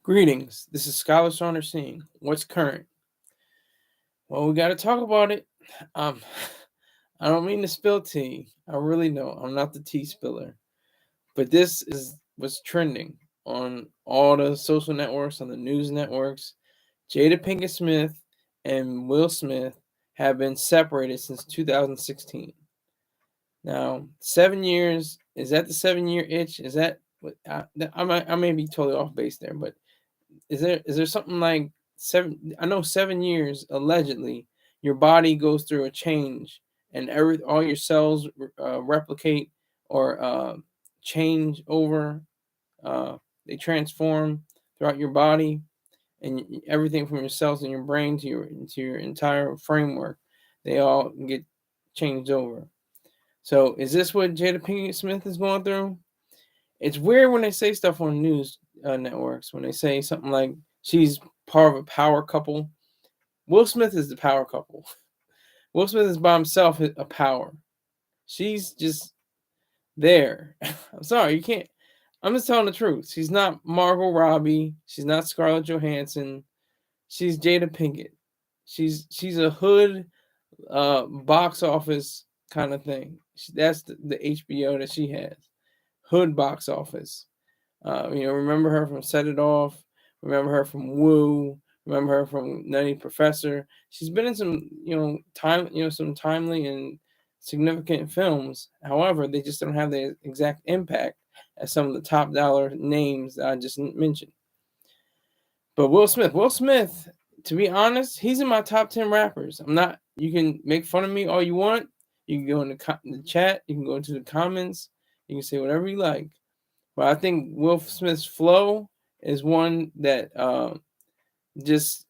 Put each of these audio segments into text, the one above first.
Greetings. This is Scholar Saunders saying, "What's current?" Well, we got to talk about it. Um, I don't mean to spill tea. I really don't. I'm not the tea spiller. But this is what's trending on all the social networks, on the news networks. Jada Pinkett Smith and Will Smith have been separated since 2016. Now, 7 years, is that the 7 year itch? Is that I may be totally off base there, but is there something like seven? I know 7 years allegedly. Your body goes through a change, and all your cells replicate or change over. Uh, they transform throughout your body, and everything from your cells in your brain to your entire framework, they all get changed over. So, is this what Jada Pinkett Smith is going through? It's weird when they say stuff on news networks, when they say something like she's part of a power couple. Will Smith is the power couple. Will Smith is by himself a power. She's just there. I'm sorry, you can't. I'm just telling the truth. She's not Margot Robbie. She's not Scarlett Johansson. She's Jada Pinkett. She's a hood box office kind of thing. That's the HBO that she has. Hood box office. Remember her from Set It Off. Remember her from Woo. Remember her from Nutty Professor. She's been in some, some timely and significant films. However, they just don't have the exact impact as some of the top dollar names that I just mentioned. But Will Smith, to be honest, he's in my top 10 rappers. I'm not. You can make fun of me all you want. You can go in the chat. You can go into the comments. You can say whatever you like. But I think Will Smith's flow is one that just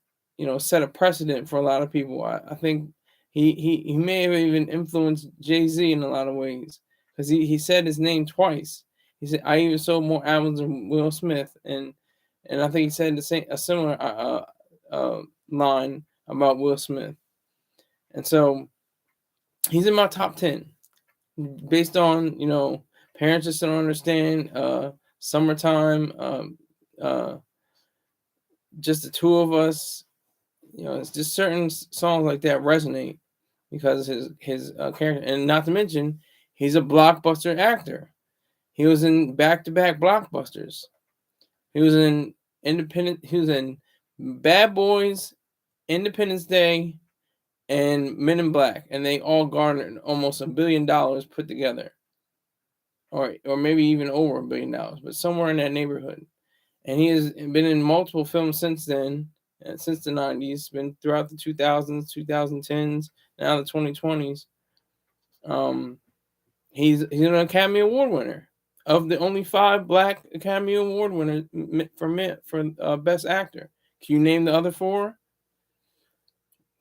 set a precedent for a lot of people. I think he may have even influenced Jay-Z in a lot of ways, because he said his name twice. He said, "I even sold more albums than Will Smith," and I think he said a similar line about Will Smith. And so he's in my top 10 based on parents just don't understand, summertime, just the two of us. It's just certain songs like that resonate because his character, and not to mention he's a blockbuster actor. He was in back-to-back blockbusters. He was in Bad Boys, Independence Day, and Men in Black, and they all garnered almost $1 billion put together, or maybe even over $1 billion, but somewhere in that neighborhood. And he has been in multiple films since then, since the 90s, been throughout the 2000s, 2010s, now the 2020s. He's an Academy Award winner, of the only 5 Black Academy Award winners for Best Actor. Can you name the other 4?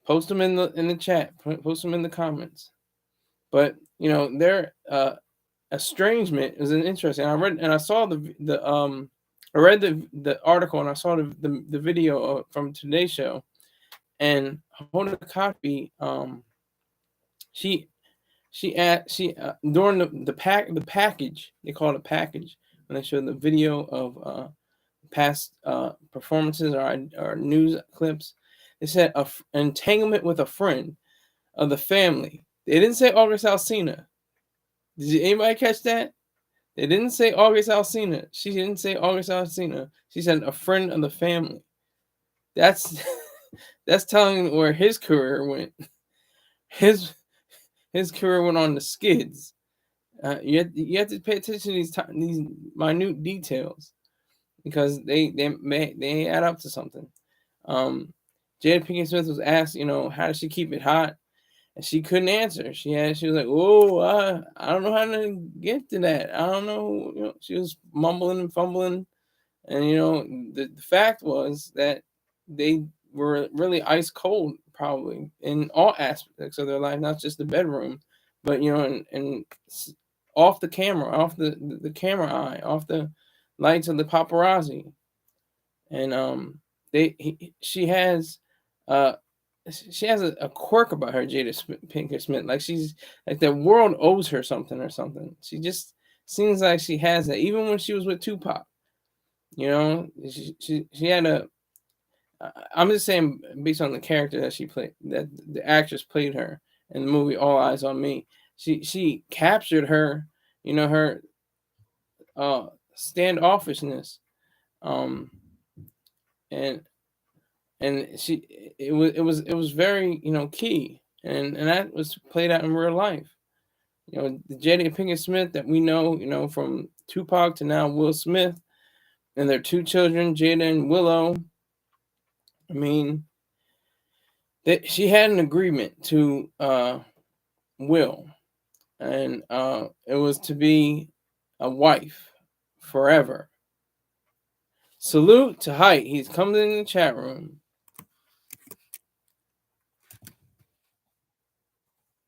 Post them in the chat. Post them in the comments. But their estrangement is an interesting. I read and I saw I read the article, and I saw the video from today's show. And Hoda Kotb, she during the package, they call it a package, when they showed the video of past performances or news clips. They said entanglement with a friend of the family. They didn't say August Alsina. Did anybody catch that? They didn't say August Alsina. She didn't say August Alsina. She said a friend of the family. That's that's telling where his career went. His career went on the skids. You have to pay attention to these minute details, because they add up to something. Jada Pinkett Smith was asked, how does she keep it hot? And she couldn't answer. She was like, "Oh, I don't know how to get to that. I don't know." She was mumbling and fumbling. And the fact was that they were really ice cold, probably in all aspects of their life, not just the bedroom, but and off the camera, off the camera eye, off the lights of the paparazzi. And she has a quirk about her, Jada Pinkett Smith. Like, she's like the world owes her something or something. She just seems like she has that. Even when she was with Tupac, You know, she had a. I'm just saying based on the character that she played, that the actress played her in the movie All Eyes on Me. She captured her, you know, her standoffishness, um, and it was very, key, and that was played out in real life. The Jada Pinkett Smith that we know, from Tupac to now Will Smith, and their two children, Jada and Willow. I mean, she had an agreement to Will, and it was to be a wife forever. Salute to Height. He's coming in the chat room.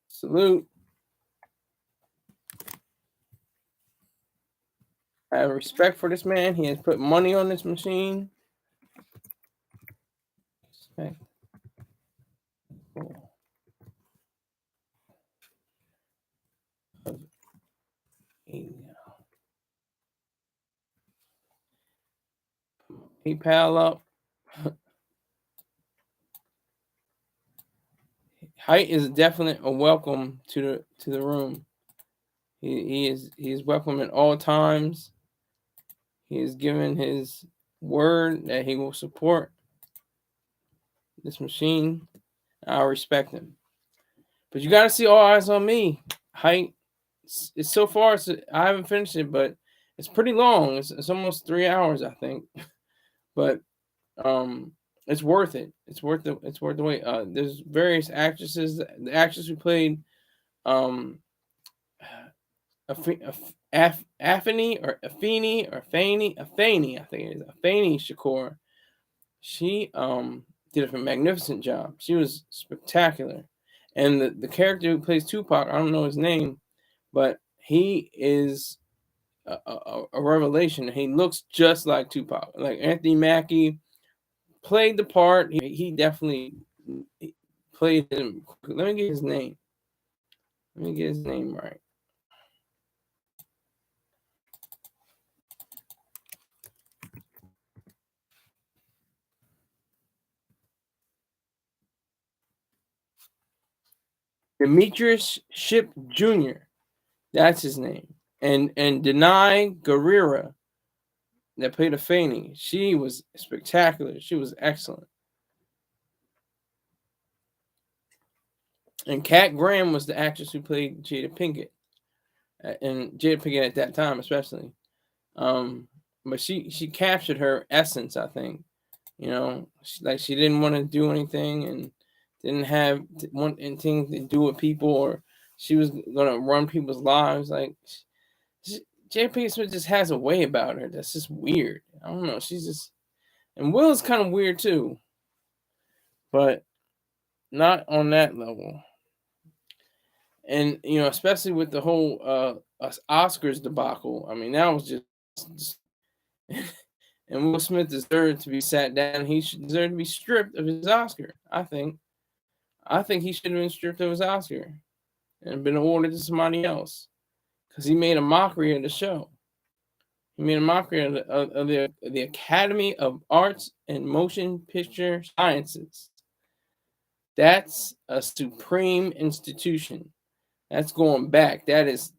Salute. I have respect for this man. He has put money on this machine. Respect. PayPal up. Height is definitely a welcome to the room. He is welcome at all times. He has given his word that he will support this machine. I respect him. But you got to see All Eyes on Me. Height. It's so far. I haven't finished it, but it's pretty long. It's almost 3 hours, I think. But it's worth it. It's worth the wait. There's various actresses. The actress who played Afeni or Afeni or Afeni, I think it is Afeni Shakur. She did a magnificent job. She was spectacular, and the character who plays Tupac, I don't know his name, but he is a revelation. He looks just like Tupac. Like Anthony Mackie played the part. He definitely played him. Let me get his name. Let me get his name right. Demetrius Ship Jr. That's his name. And Denai Guerrera that played Afeni. She was spectacular. She was excellent. And Kat Graham was the actress who played Jada Pinkett. And Jada Pinkett at that time, especially. But she captured her essence, I think. She didn't want to do anything and didn't have anything to do with people, or she was gonna run people's lives. Like Jada Pinkett Smith just has a way about her that's just weird. I don't know. She's just, and Will's kind of weird too, but not on that level. And especially with the whole Oscars debacle. I mean, that was just and Will Smith deserved to be sat down. He should deserve to be stripped of his Oscar. I think he should have been stripped of his Oscar and been awarded to somebody else because he made a mockery of the show. He made a mockery of the Academy of Arts and Motion Picture Sciences. That's a supreme institution. That's going back. That is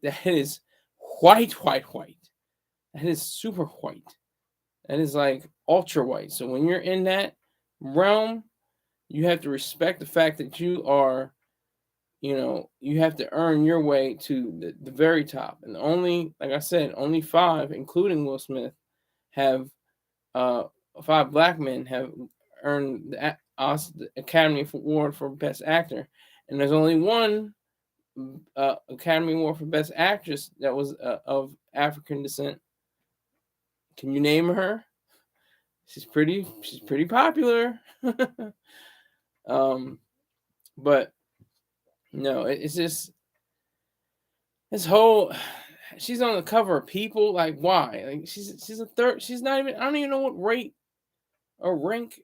white. That is super white. That is like ultra white. So when you're in that realm, you have to respect the fact that you are, you have to earn your way to the very top. And only, like I said, only 5, including Will Smith, have 5 black men have earned the Academy Award for Best Actor, and there's only one Academy Award for Best Actress that was of African descent. Can you name her? She's pretty popular. But no, it's just this whole. She's on the cover of People. Like, why? Like, she's a third. She's not even. I don't even know what rate or rank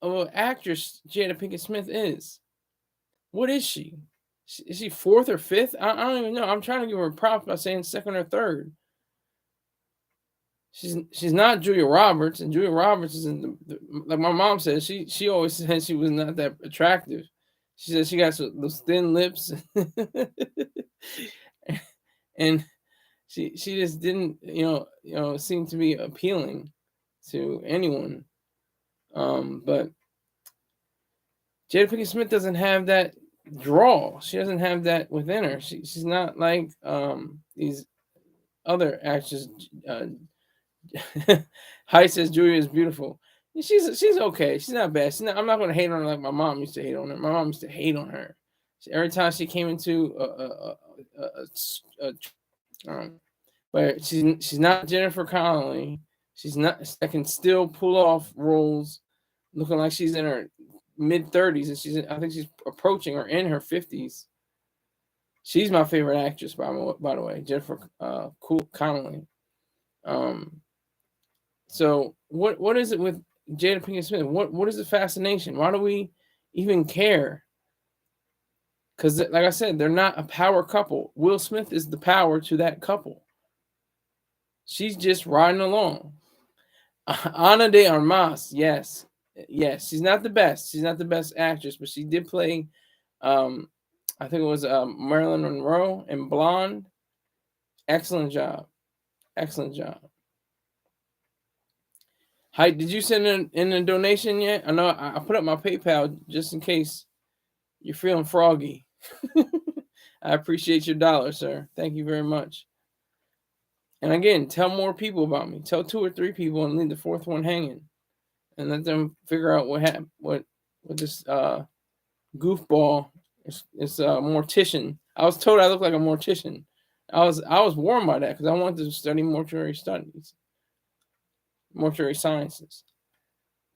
of an actress Jada Pinkett Smith is. What is she? Is she 4th or 5th? I don't even know. I'm trying to give her props by saying 2nd or 3rd. She's not Julia Roberts, and Julia Roberts is in like my mom said. She always said she was not that attractive. She said she got those thin lips, and she just didn't seem to be appealing to anyone. But Jada Pinkett Smith doesn't have that draw. She doesn't have that within her. She's not like these other actors. Height says Julia is beautiful. She's okay. She's not bad. I'm not going to hate on her like my mom used to hate on her. My mom used to hate on her. Every time she came into but she's not Jennifer Connelly. She's not that can still pull off roles, looking like she's in her mid-30s, and I think she's approaching or in her 50s. She's my favorite actress, by the way, Jennifer Connelly. So what is it with Jada Pinkett Smith? What is the fascination? Why do we even care? Because, like I said, they're not a power couple. Will Smith is the power to that couple. She's just riding along. Ana de Armas, yes. She's not the best. She's not the best actress, but she did play. I think it was Marilyn Monroe in Blonde. Excellent job. Excellent job. Hi, did you send in a donation yet? I know I put up my PayPal just in case you're feeling froggy. I appreciate your dollar, sir. Thank you very much. And again, tell more people about me. Tell 2 or 3 people and leave the 4th one hanging, and let them figure out what happened. What this goofball is a mortician. I was told I look like a mortician. I was warned by that because I wanted to study mortuary sciences.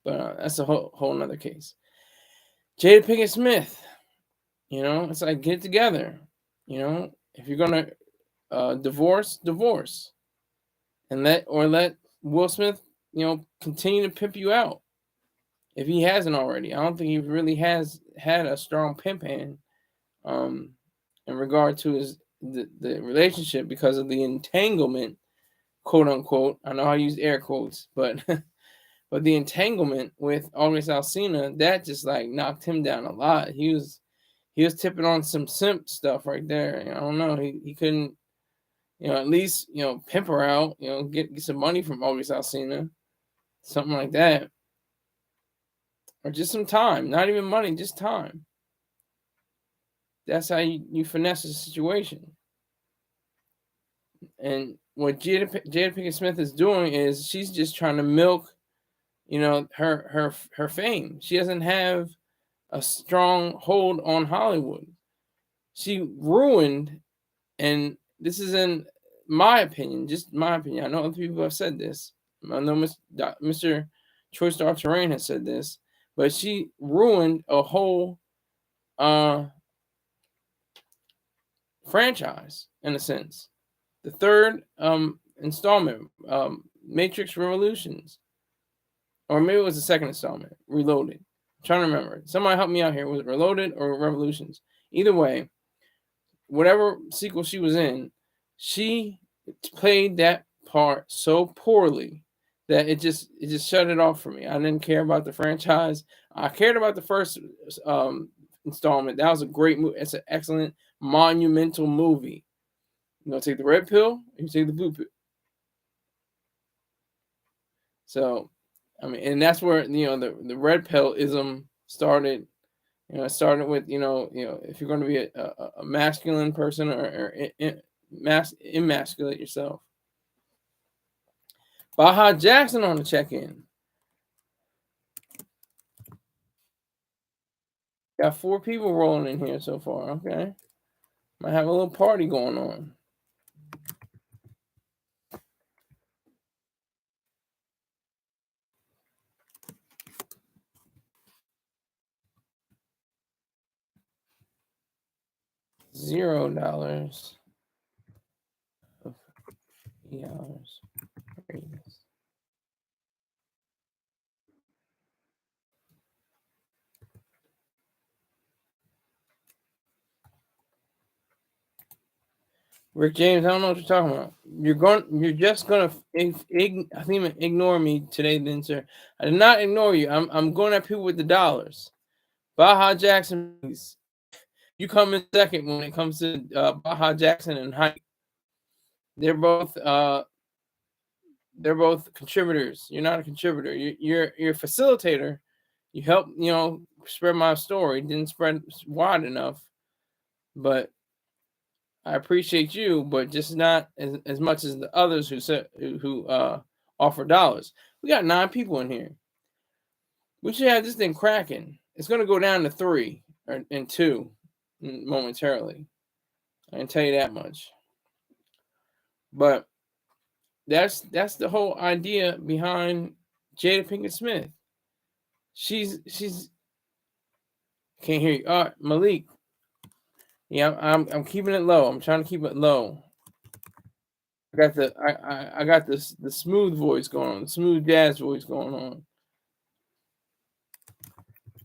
But that's a whole nother case. Jada Pinkett Smith, it's like get together. If you're gonna divorce, and let Will Smith, continue to pimp you out if he hasn't already. I don't think he really has had a strong pimp hand, in regard to the relationship because of the entanglement, quote unquote. I know I used air quotes, but but the entanglement with August Alsina, that just like knocked him down a lot. He was tipping on some simp stuff right there. I don't know. He couldn't, at least, pimp her out, get some money from August Alsina, something like that. Or just some time, not even money, just time. That's how you finesse the situation. And what Jada Pinkett Smith is doing is she's just trying to milk, her fame. She doesn't have a strong hold on Hollywood. She ruined, and this is in my opinion, just my opinion. I know other people have said this. I know Mr. Troy Star Terrain has said this, but she ruined a whole franchise in a sense. The 3rd installment, Matrix Revolutions, or maybe it was the 2nd installment, Reloaded. I'm trying to remember. Somebody help me out here. Was it Reloaded or Revolutions? Either way, whatever sequel she was in, she played that part so poorly that it just shut it off for me. I didn't care about the franchise. I cared about the first installment. That was a great movie. It's an excellent, monumental movie. You gonna take the red pill, or you take the blue pill. So, I mean, and that's where the red pill-ism started. It started with if you're going to be a masculine person or emasculate yourself. Baja Jackson on the check-in. Got 4 people rolling in here so far. Okay, might have a little party going on. $0 of $3 ratings. Rick James, I don't know what you're talking about. You're just gonna I think ignore me today, then, sir. I did not ignore you. I'm going at people with the dollars. Baja Jackson, please. You come in second when it comes to Baja Jackson and Hype. They're both uh, they're both contributors. You're not a contributor. You're a facilitator. You help spread my story. Didn't spread wide enough, but I appreciate you, but just not as much as the others who offer dollars. We got 9 people in here. We should have this thing cracking. It's gonna go down to 3 and 2 momentarily. I can tell you that much. But that's the whole idea behind Jada Pinkett Smith. She's can't hear you. All right, Malik. Yeah, I'm keeping it low. I'm trying to keep it low. I got the smooth voice going on, the smooth jazz voice going on.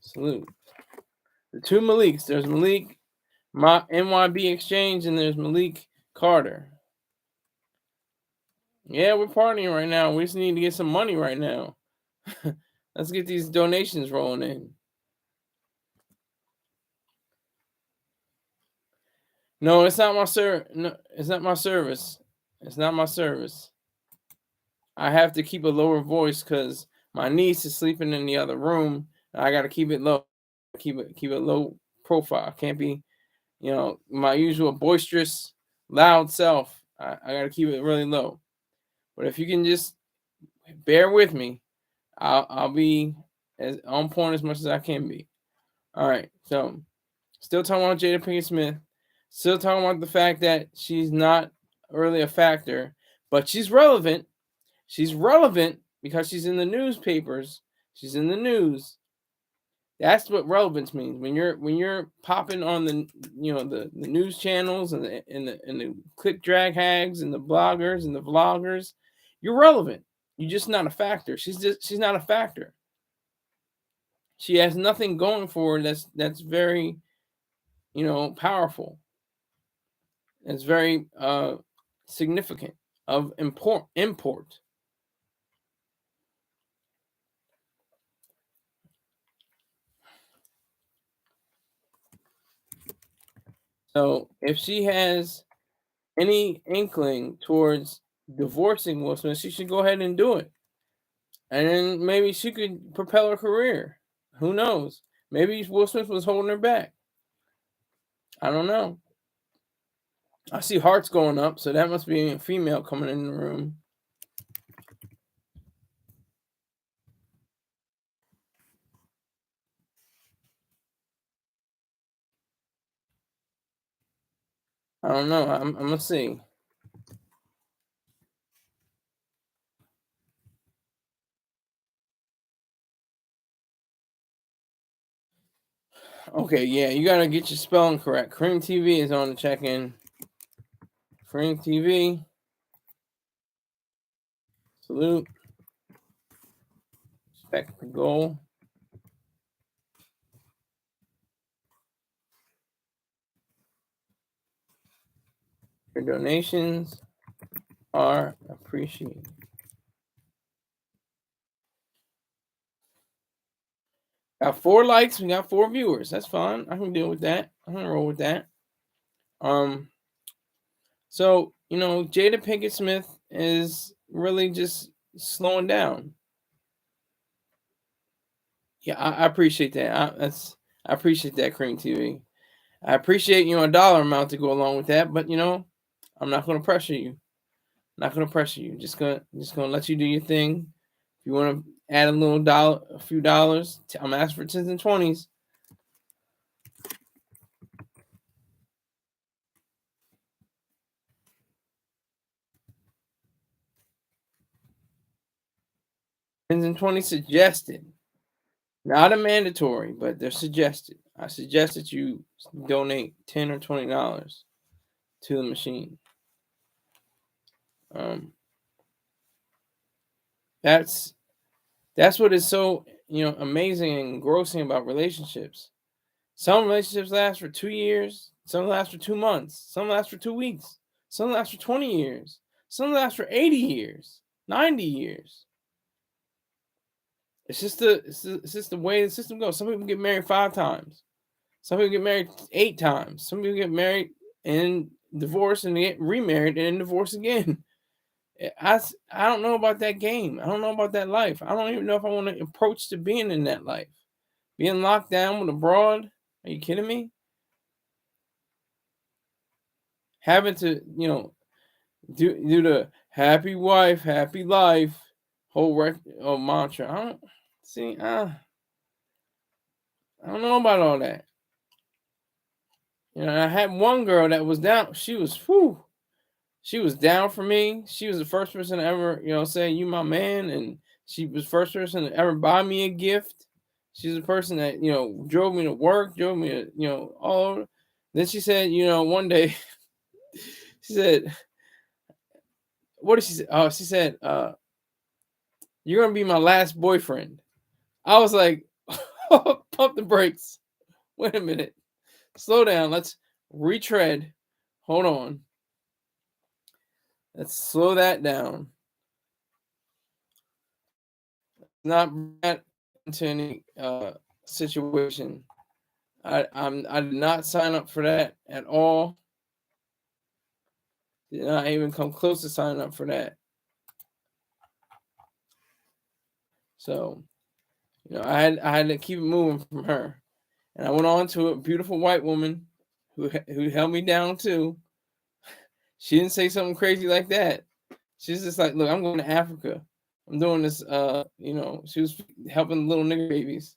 Salute. The 2 Maliks. There's Malik NYB Exchange and there's Malik Carter. Yeah, we're partying right now. We just need to get some money right now. Let's get these donations rolling in. No, it's not my No, it's not my service. It's not my service. I have to keep a lower voice because my niece is sleeping in the other room. And I got to keep it low. Keep it low profile. Can't be, my usual boisterous, loud self. I got to keep it really low. But if you can just bear with me, I'll be as on point as much as I can be. All right. So, still talking about Jada Pinkett Smith. Still talking about the fact that she's not really a factor, but she's relevant. She's relevant because she's in the newspapers. She's in the news. That's what relevance means. When you're popping on the news channels and the click drag hags and the bloggers and the vloggers, you're relevant. You're just not a factor. She's not a factor. She has nothing going for her that's very, powerful. It's very significant of import. So if she has any inkling towards divorcing Will Smith, she should go ahead and do it. And then maybe she could propel her career. Who knows? Maybe Will Smith was holding her back. I don't know. I see hearts going up, so that must be a female coming in the room. I don't know. I'm gonna see. Okay, yeah, you gotta get your spelling correct. Cream TV is on the check-in. Cream TV. Salute. Respect the goal. Your donations are appreciated. Got 4 likes. We got 4 viewers. That's fine. I can deal with that. I can roll with that. So Jada Pinkett Smith is really just slowing down. Yeah, I appreciate that. I appreciate that, Cream TV. I appreciate a dollar amount to go along with that, but I'm not gonna pressure you. Not gonna pressure you. Just gonna let you do your thing. If you want to add a few dollars, I'm asking for 10s and 20s. Tens and 20s suggested. Not a mandatory, but they're suggested. I suggest that you donate $10 or $20 to the machine. That's what is so amazing and engrossing about relationships. Some relationships last for 2 years, some last for 2 months, some last for 2 weeks, Some last for 20 years. Some last for 80 years, 90 years. It's just the way the system goes. Some people get married 5 times. Some people get married 8 times. Some people get married and divorce and get remarried and then divorce again. I don't know about that game. I don't know about that life. I don't even know if I want to approach to being in that life. Being locked down with a broad? Are you kidding me? Having to, do the happy wife, happy life whole mantra. I don't see. I don't know about all that. I had one girl that was down. She was, whew, she was down for me. She was the first person to ever, say you my man, and she was the first person to ever buy me a gift. She's the person that drove me to work, drove me to all over. Then she said, one day, she said, "What did she say?" Oh, she said, "You're gonna be my last boyfriend." I was like, "Pump the brakes. Wait a minute. Slow down. Let's retread. Hold on. Let's slow that down. Not get into any situation. I did not sign up for that at all. Did not even come close to signing up for that. So, I had to keep it moving from her, and I went on to a beautiful white woman who held me down too. She didn't say something crazy like that. She's just like, "Look, I'm going to Africa. I'm doing this." She was helping little nigger babies.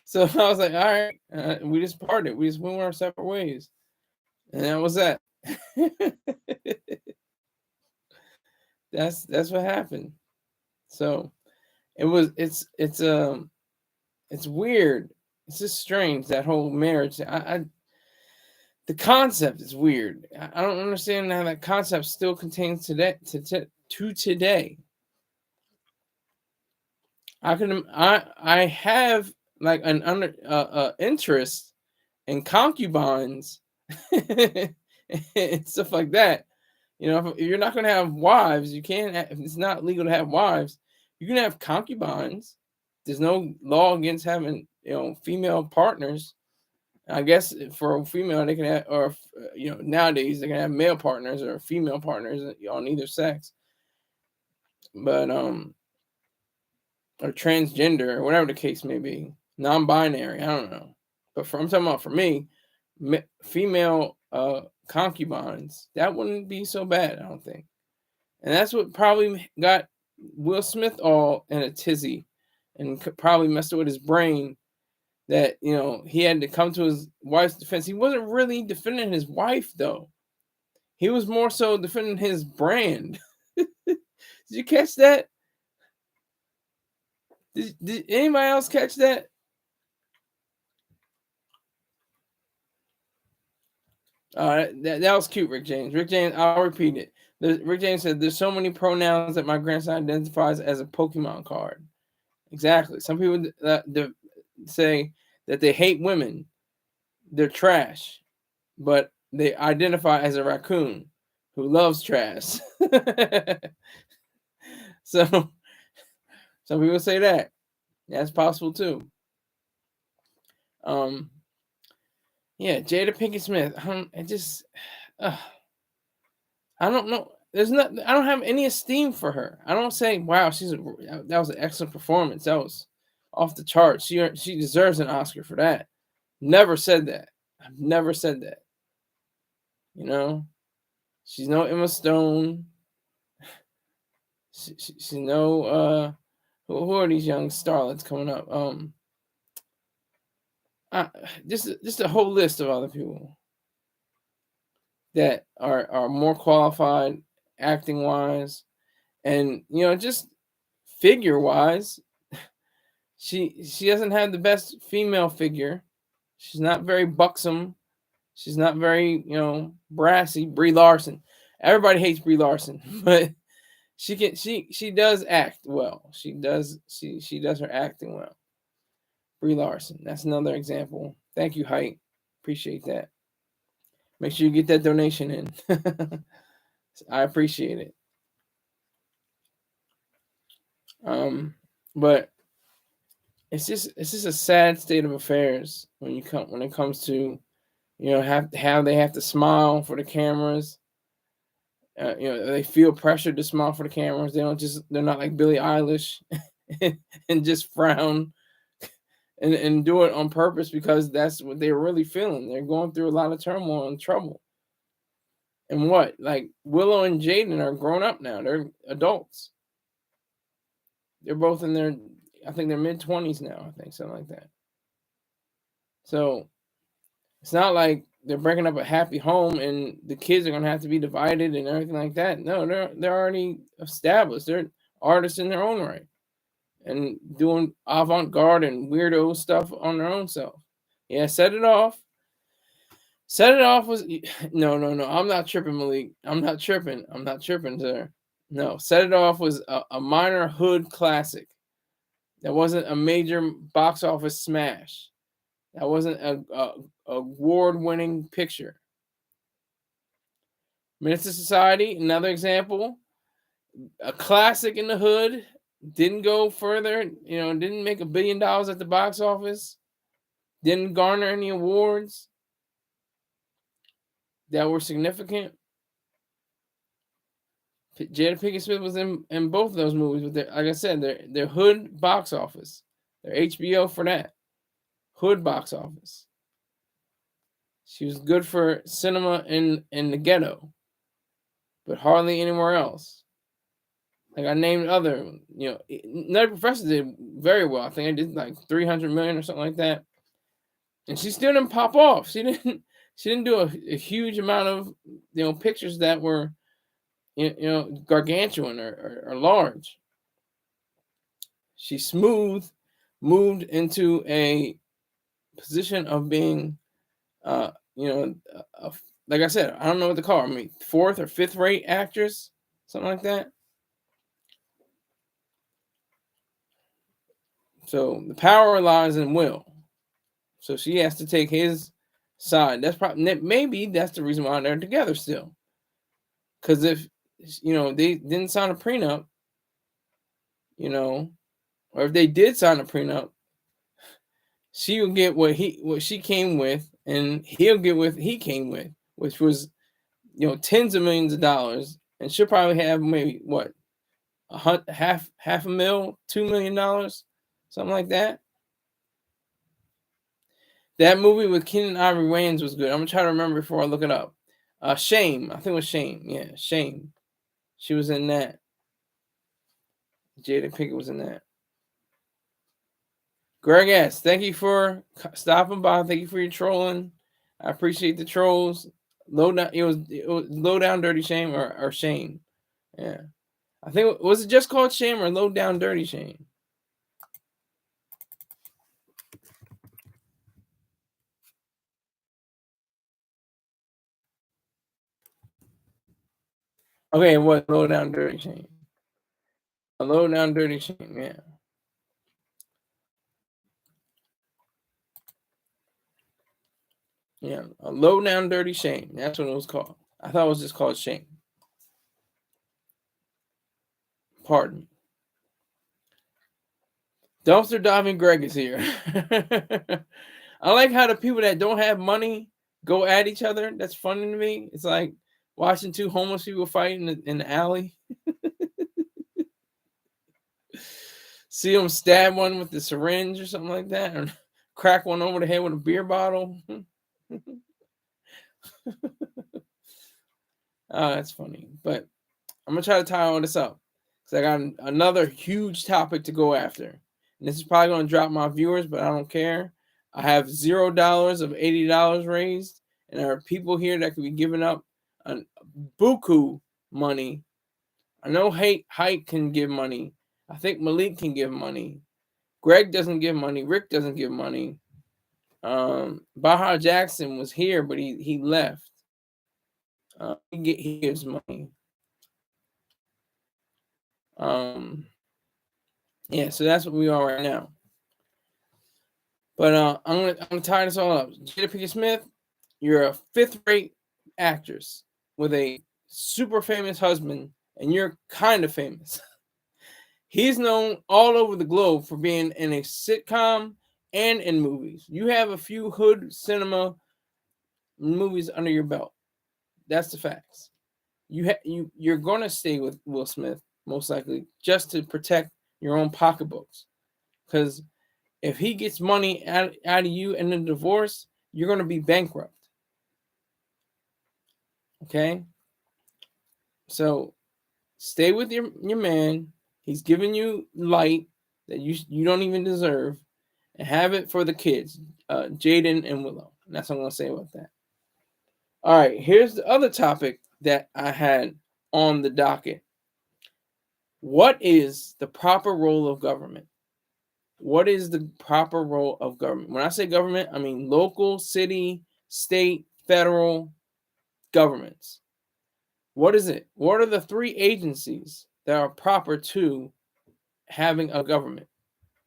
So I was like, "All right." We just parted. We just went our separate ways, and that was that. That's what happened. So it's weird. It's just strange, that whole marriage. The concept is weird. I don't understand how that concept still contains today to today. I have like an interest in concubines and stuff like that. If you're not going to have wives, you can't. If it's not legal to have wives, you can have concubines. There's no law against having female partners. I guess for a female they can have, or nowadays they can have male partners or female partners on either sex. But or transgender or whatever the case may be, non-binary. I don't know, but I'm talking about for me, female concubines. That wouldn't be so bad, I don't think. And that's what probably got Will Smith all in a tizzy, and probably messed with his brain. That he had to come to his wife's defense. He wasn't really defending his wife though. He was more so defending his brand. Did you catch that? Did anybody else catch that? That was cute, Rick James. Rick James, I'll repeat it. Rick James said, "There's so many pronouns that my grandson identifies as a Pokemon card." Exactly. Some people say that they hate women. They're trash, but they identify as a raccoon who loves trash. So some people say that. That's possible too. Yeah, Jada Pinkett Smith. I don't know. I don't have any esteem for her. I don't say, "Wow, that was an excellent performance. That was off the charts. She deserves an Oscar for that." Never said that. I've never said that. She's no Emma Stone. She's no who are these young starlets coming up? Just a whole list of other people that are more qualified acting wise, and just figure wise. She doesn't have the best female figure. She's not very buxom. She's not very brassy. Brie Larson. Everybody hates Brie Larson, but she does act well. She does her acting well. Brie Larson. That's another example. Thank you, Height. Appreciate that. Make sure you get that donation in. I appreciate it. But it's just a sad state of affairs when it comes to, how they have to smile for the cameras. They feel pressured to smile for the cameras. They're not like Billie Eilish and just frown and do it on purpose because that's what they're really feeling. They're going through a lot of turmoil and trouble. And what? Like Willow and Jaden are grown up now. They're adults. They're both in their, I think they're mid-20s now, I think, something like that. So it's not like they're breaking up a happy home and the kids are going to have to be divided and everything like that. No, they're already established. They're artists in their own right and doing avant-garde and weirdo stuff on their own self. Yeah, Set It Off. Set It Off was no. I'm not tripping, Malik. I'm not tripping, sir. No, Set It Off was a minor hood classic. That wasn't a major box office smash. That wasn't a award-winning picture. Menace to Society, another example. A classic in the hood. Didn't go further. Didn't make $1 billion at the box office. Didn't garner any awards that were significant. Jada Pinkett Smith was in both of those movies, but like I said, they're hood box office. They're HBO for that. Hood box office. She was good for cinema in the ghetto, but hardly anywhere else. Like I named other, Nutty Professor did very well. I think I did like 300 million or something like that, and she still didn't pop off. She didn't do a huge amount of pictures that were gargantuan or large. She moved into a position of being, like I said, I don't know what to call her. I mean, 4th or 5th rate actress, something like that. So the power lies in Will. So she has to take his side. Maybe that's the reason why they're together still. Because if they didn't sign a prenup, or if they did sign a prenup, she will get what she came with, and he'll get what he came with, which was tens of millions of dollars, and she'll probably have maybe what half a mil, $2 million, something like that. That movie with Keenen Ivory Wayans was good. I'm gonna try to remember before I look it up. Shame. I think it was Shame. Yeah, Shame. She was in that. Jada Pinkett was in that. Greg S., thank you for stopping by. Thank you for your trolling. I appreciate the trolls. It was Low Down Dirty Shame or Shame. Yeah. I think, was it just called Shame or Low Down Dirty Shame? Okay, what Low Down Dirty Shame? A Low Down Dirty Shame, yeah. Yeah, A Low Down Dirty Shame. That's what it was called. I thought it was just called Shame. Pardon me. Dumpster Diving Greg is here. I like how the people that don't have money go at each other. That's funny to me. It's like watching two homeless people fight in the alley. See them stab one with the syringe or something like that, or crack one over the head with a beer bottle. Oh, that's funny. But I'm going to try to tie all this up because I got another huge topic to go after. And this is probably going to drop my viewers, but I don't care. I have $0 of $80 raised, and there are people here that could be giving up a buku money. I know Hike can give money. I think Malik can give money. Greg doesn't give money. Rick doesn't give money. Baha Jackson was here, but he left. He gives money. Yeah, so that's what we are right now. But I'm gonna tie this all up. Jada Pinkett Smith, you're a 5th rate actress with a super famous husband, and you're kind of famous. He's known all over the globe for being in a sitcom and in movies. You have a few hood cinema movies under your belt. That's the facts. You're gonna stay with Will Smith most likely just to protect your own pocketbooks. Because if he gets money out of you in a divorce, you're gonna be bankrupt. Okay, so stay with your man. He's giving you light that you don't even deserve, and have it for the kids, Jaden and Willow. And that's what I'm gonna say about that. All right, here's the other topic that I had on the docket. What is the proper role of government? What is the proper role of government? When I say government, I mean local, city, state, federal governments. What is it? What are the three agencies that are proper to having a government,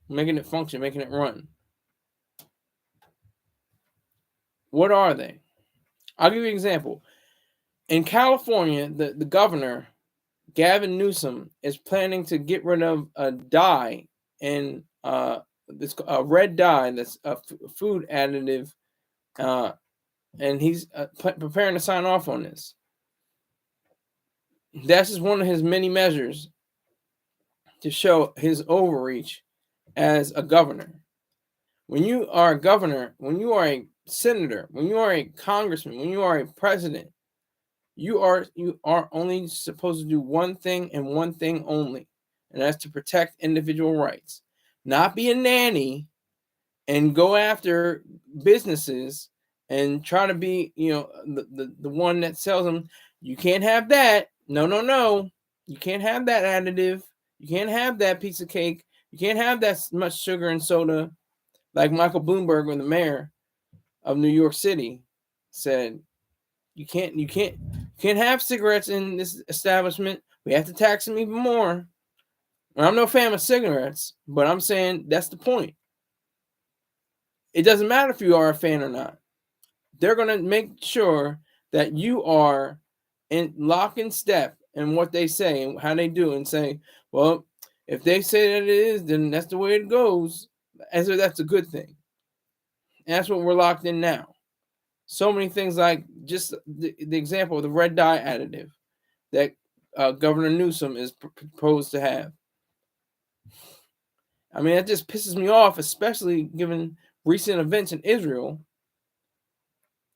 making it function, making it run? What are they? I'll give you an example. In California, the governor, Gavin Newsom, is planning to get rid of a dye in this red dye that's a food additive, and he's preparing to sign off on this. That's just one of his many measures to show his overreach as a governor. When you are a governor, when you are a senator, when you are a congressman, when you are a president, you are only supposed to do one thing and one thing only, and that's to protect individual rights. Not be a nanny and go after businesses and try to be, the one that sells them. You can't have that. No. You can't have that additive. You can't have that piece of cake. You can't have that much sugar and soda. Like Michael Bloomberg, when the mayor of New York City said, you can't have cigarettes in this establishment. We have to tax them even more. And I'm no fan of cigarettes, but I'm saying that's the point. It doesn't matter if you are a fan or not. They're going to make sure that you are in lock and step in what they say and how they do, and say, well, if they say that it is, then that's the way it goes. And so that's a good thing. And that's what we're locked in now. So many things, like just the example of the red dye additive that Governor Newsom is proposed to have. I mean, that just pisses me off, especially given recent events in Israel.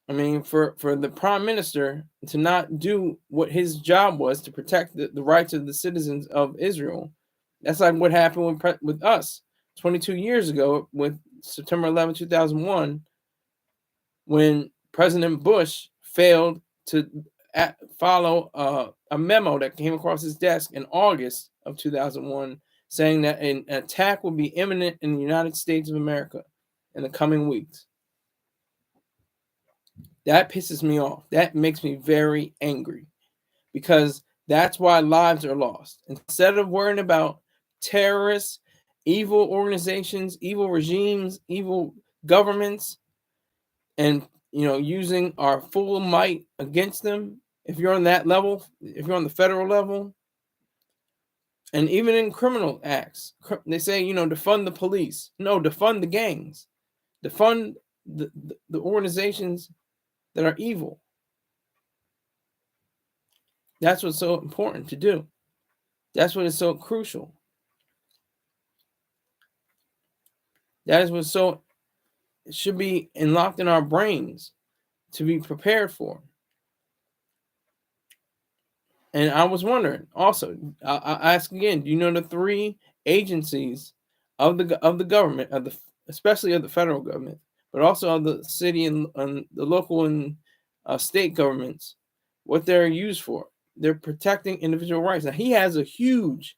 I mean, for the prime minister to not do what his job was to protect the rights of the citizens of Israel. That's like what happened with us 22 years ago with September 11, 2001, when President Bush failed to follow a memo that came across his desk in August of 2001, saying that an attack will be imminent in the United States of America in the coming weeks. That pisses me off. That makes me very angry, because that's why lives are lost. Instead of worrying about terrorists, evil organizations, evil regimes, evil governments, and using our full might against them, if you're on that level, if you're on the federal level, and even in criminal acts, they say, defund the police. No, defund the gangs. Defund the organizations that are evil. That's what's so important to do. That's what is so crucial. That is what's so, it should be unlocked in our brains to be prepared for. And I was wondering also, I ask again, do you know the three agencies of the government, especially of the federal government, but also of the city and the local and state governments, what they're used for? They're protecting individual rights. Now, he has a huge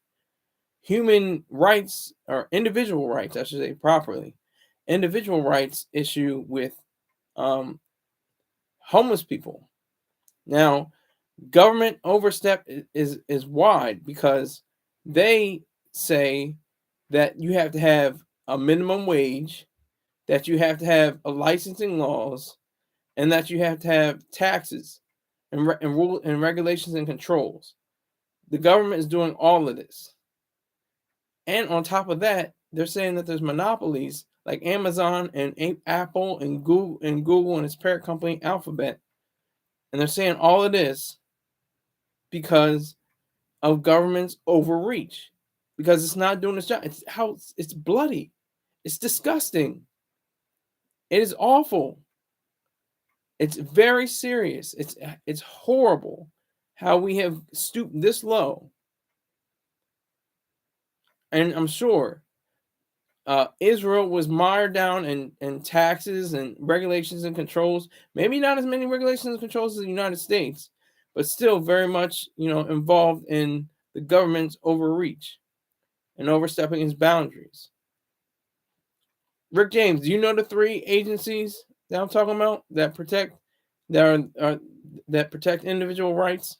human rights, or individual rights, I should say properly, individual rights issue with homeless people. Now, government overstep is wide, because they say that you have to have a minimum wage, that you have to have a licensing laws, and that you have to have taxes and rule and regulations and controls. The government is doing all of this. And on top of that, they're saying that there's monopolies like Amazon and Apple and Google and its parent company Alphabet. And they're saying all of this because of government's overreach, because it's not doing its job. It's bloody. It's disgusting. It is awful. It's very serious. It's horrible how we have stooped this low. And I'm sure Israel was mired down in taxes and regulations and controls. Maybe not as many regulations and controls as the United States, but still very much, involved in the government's overreach and overstepping its boundaries. Rick James, do you know the 3 agencies that I'm talking about that protect that protect individual rights?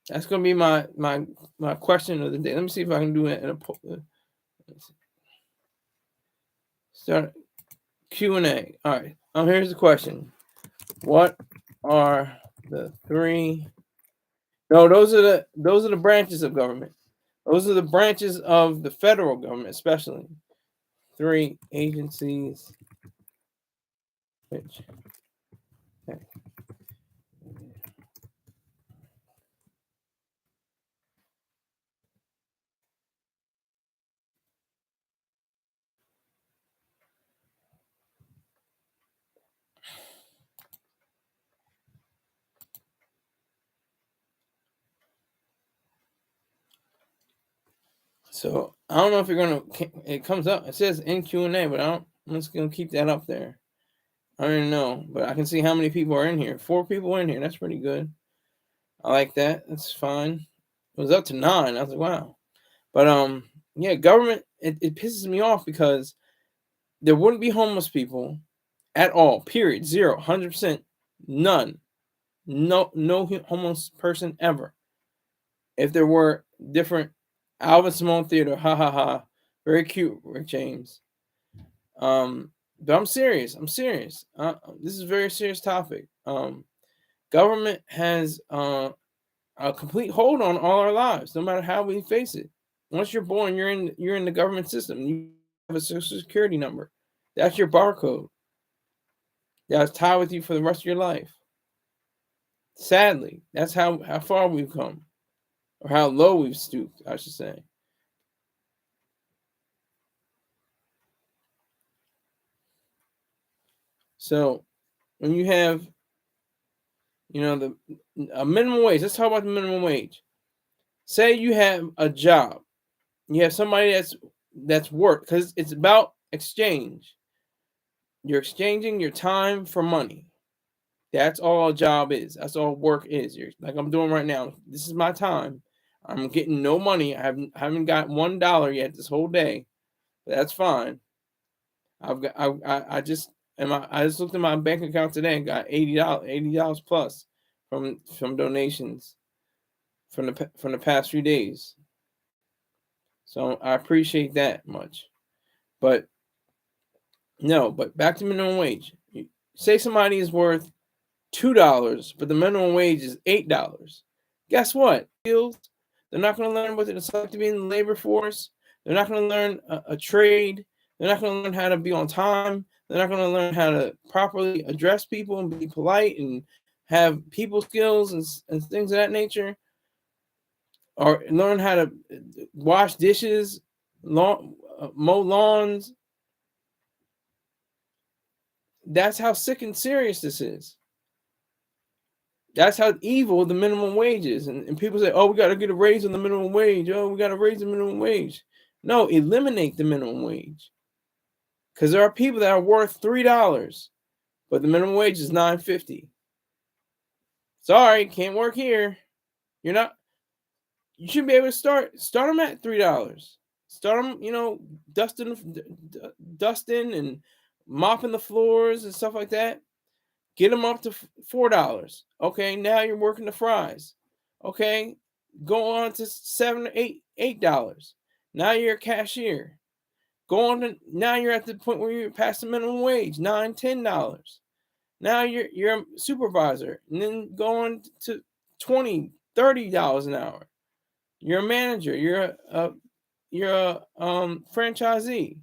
That's going to be my question of the day. Let me see if I can do it in a start Q&A. All right. Here's the question. What are the 3? No, those are the branches of government. Those are the branches of the federal government, especially 3 agencies which. Okay. So I don't know if you're gonna. It comes up. It says in Q&A, but I'm just gonna keep that up there. I don't even know, but I can see how many people are in here. 4 people in here. That's pretty good. I like that. That's fine. It was up to 9. I was like, wow. But yeah, government. It pisses me off because there wouldn't be homeless people at all. Period. 0. 100%. None. No homeless person ever. If there were different Alvin Simone Theater, ha ha ha, very cute, Rick James. But I'm serious. This is a very serious topic. Government has a complete hold on all our lives, no matter how we face it. Once you're born, you're in the government system. You have a social security number. That's your barcode. That's tied with you for the rest of your life. Sadly, that's how far we've come, or how low we've stooped, I should say. So when you have, a minimum wage, let's talk about the minimum wage. Say you have a job, you have somebody that's work, because it's about exchange. You're exchanging your time for money. That's all a job is. That's all work is. Like I'm doing right now. This is my time. I'm getting no money. I haven't got $1 yet this whole day. But that's fine. I just looked at my bank account today and got $80 plus from donations from the past few days. So I appreciate that much. But back to minimum wage. Say somebody is worth $2, but the minimum wage is $8. Guess what? They're not going to learn what it's like to be in the labor force. They're not going to learn a trade. They're not going to learn how to be on time. They're not going to learn how to properly address people and be polite and have people skills and things of that nature. Or learn how to wash dishes, mow lawns. That's how sick and serious this is. That's how evil the minimum wage is. And people say, oh, we got to get a raise on the minimum wage. Oh, we got to raise the minimum wage. No, eliminate the minimum wage. Because there are people that are worth $3, but the minimum wage is $9.50. Sorry, can't work here. You should be able to start them at $3. Start them, dusting and mopping the floors and stuff like that. Get them up to $4. Okay, now you're working the fries. Okay, go on to $7 or $8. Now you're a cashier. Go on to now you're at the point where you're past the minimum wage, $9, $10. Now you're a supervisor, and then going to $20, $30 an hour. You're a manager. You're a franchisee.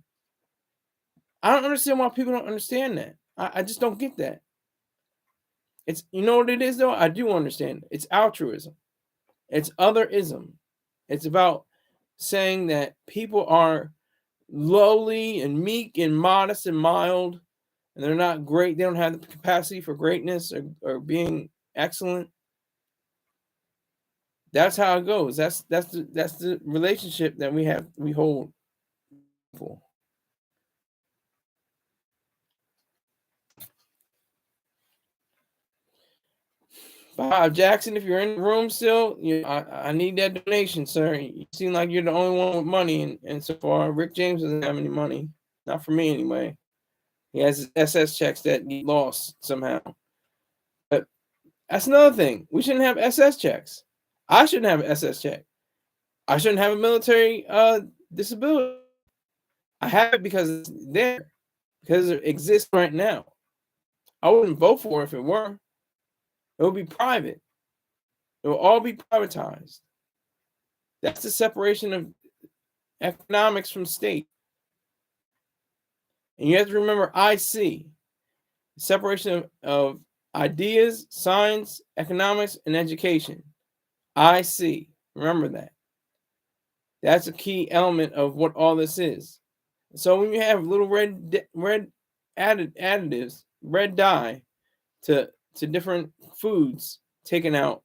I don't understand why people don't understand that. I just don't get that. It's, you know what it is though? I do understand. It's altruism. It's otherism. It's about saying that people are lowly and meek and modest and mild, and they're not great. They don't have the capacity for greatness or being excellent. That's how it goes. That's the relationship that we hold people. Bob Jackson, if you're in the room still, I need that donation, sir. You seem like you're the only one with money, and so far, Rick James doesn't have any money. Not for me, anyway. He has his SS checks that get lost somehow. But that's another thing. We shouldn't have SS checks. I shouldn't have an SS check. I shouldn't have a military disability. I have it because it's there, because it exists right now. I wouldn't vote for it if it were. It would be private. It will all be privatized. That's the separation of economics from state. And you have to remember IC, separation of ideas, science, economics, and education. IC. Remember that. That's a key element of what all this is. So when you have little red additives, red dye to different foods taken out,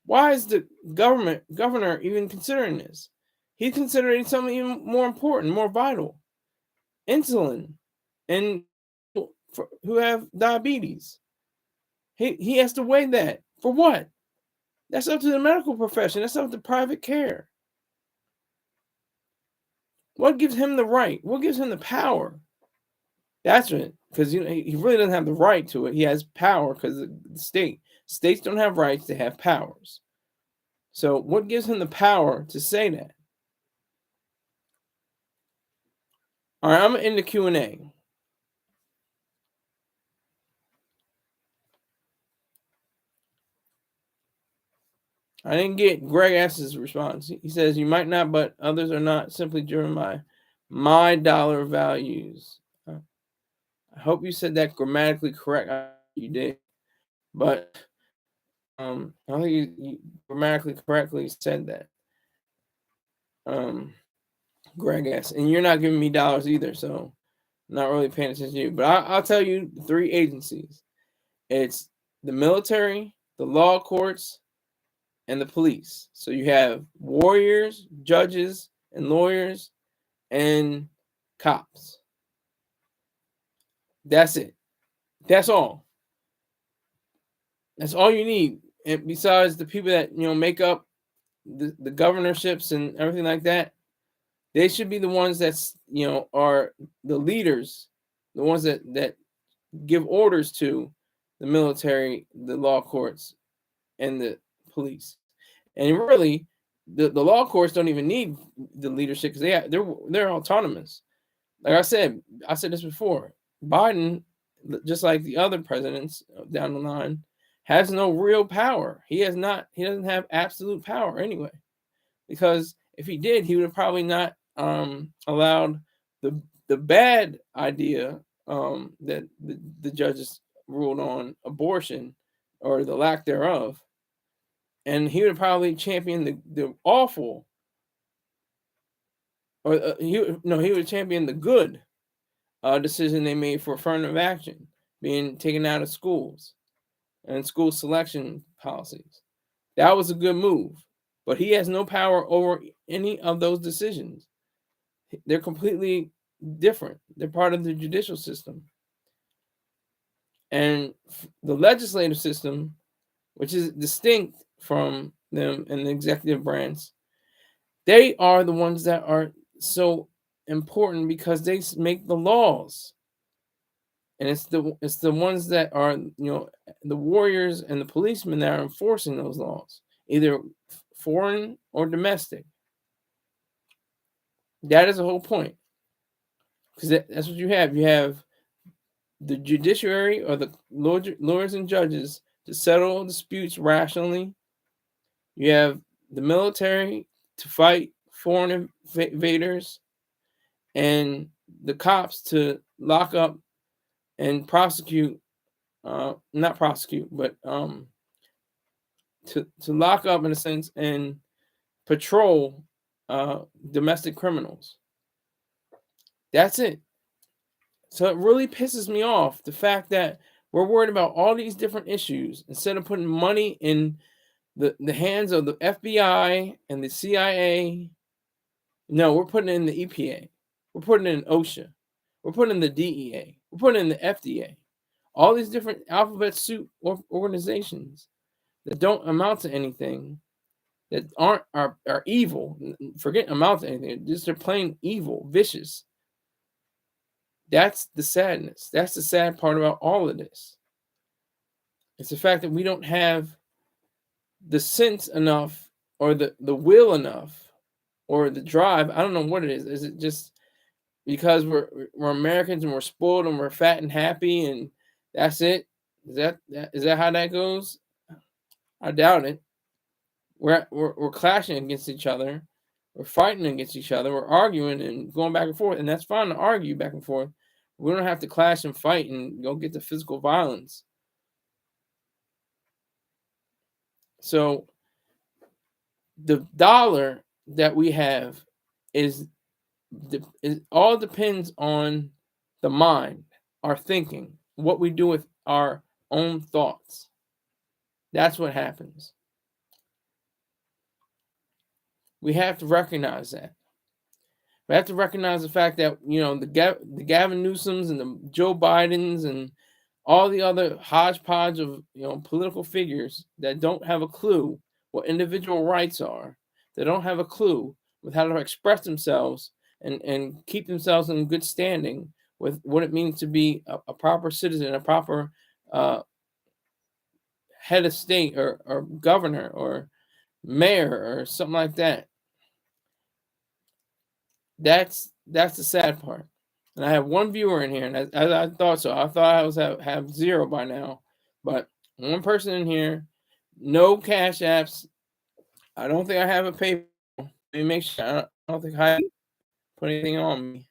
why is the governor even considering this? He's considering something even more important, more vital: insulin, and who have diabetes. He has to weigh that for what? That's up to the medical profession. That's up to private care. What gives him the right? What gives him the power? That's it. Because he really doesn't have the right to it. He has power because the state. States don't have rights; they have powers. So, what gives him the power to say that? All right, I'm in the Q&A. I didn't get Greg S's response. He says, "You might not, but others are not simply driven by my dollar values." I hope you said that grammatically correct. You did, but I don't think you grammatically correctly said that. Greg S, and you're not giving me dollars either, so I'm not really paying attention to you. But I'll tell you the three agencies. It's the military, the law courts, and the police. So you have warriors, judges, and lawyers, and cops. That's it. That's all. That's all you need. And besides the people that make up the governorships and everything like that, they should be the ones that's are the leaders, the ones that give orders to the military, the law courts, and the police. And really, the law courts don't even need the leadership because they're autonomous. Like I said this before. Biden, just like the other presidents down the line, has no real power. He doesn't have absolute power anyway. Because if he did, he would have probably not allowed the bad idea that the judges ruled on abortion or the lack thereof, and he would probably champion the awful, or he would champion the good decision they made for affirmative action being taken out of schools and school selection policies. That was a good move, but he has no power over any of those decisions. They're completely different. They're part of the judicial system. And the legislative system, which is distinct from them in the executive branch, they are the ones that are so important because they make the laws. And it's the ones that are, the warriors and the policemen that are enforcing those laws, either foreign or domestic. That is the whole point. Because that's what you have. You have the judiciary or the lawyers and judges to settle disputes rationally. You have the military to fight foreign invaders, and the cops to lock up and prosecute, not prosecute, but to lock up in a sense and patrol domestic criminals. That's it. So it really pisses me off the fact that we're worried about all these different issues instead of putting money in the hands of the FBI and the CIA. No, we're putting it in the EPA. We're putting it in OSHA. We're putting it in the DEA. We're putting it in the FDA. All these different alphabet soup organizations that don't amount to anything, that are evil. Forget amount to anything. Just they're plain evil, vicious. That's the sadness. That's the sad part about all of this. It's the fact that we don't have the sense enough or the will enough or the drive. I don't know what it is. Is it just because we're Americans and we're spoiled and we're fat and happy and that's it? Is that how that goes? I doubt it. We're clashing against each other. We're fighting against each other. We're arguing and going back and forth, and that's fine to argue back and forth. We don't have to clash and fight and go get to physical violence. So the dollar that we have is it all depends on the mind, our thinking, what we do with our own thoughts. That's what happens. We have to recognize that. We have to recognize the fact that the Gavin Newsoms and the Joe Bidens and all the other hodgepodge of political figures that don't have a clue what individual rights are. They don't have a clue with how to express themselves and keep themselves in good standing with what it means to be a proper citizen, a proper head of state or governor or mayor or something like that. That's the sad part. And I have one viewer in here, and as I thought so. I thought I was have zero by now, but one person in here, no cash apps. I don't think I have a PayPal. Let me make sure. I don't think I put anything on me.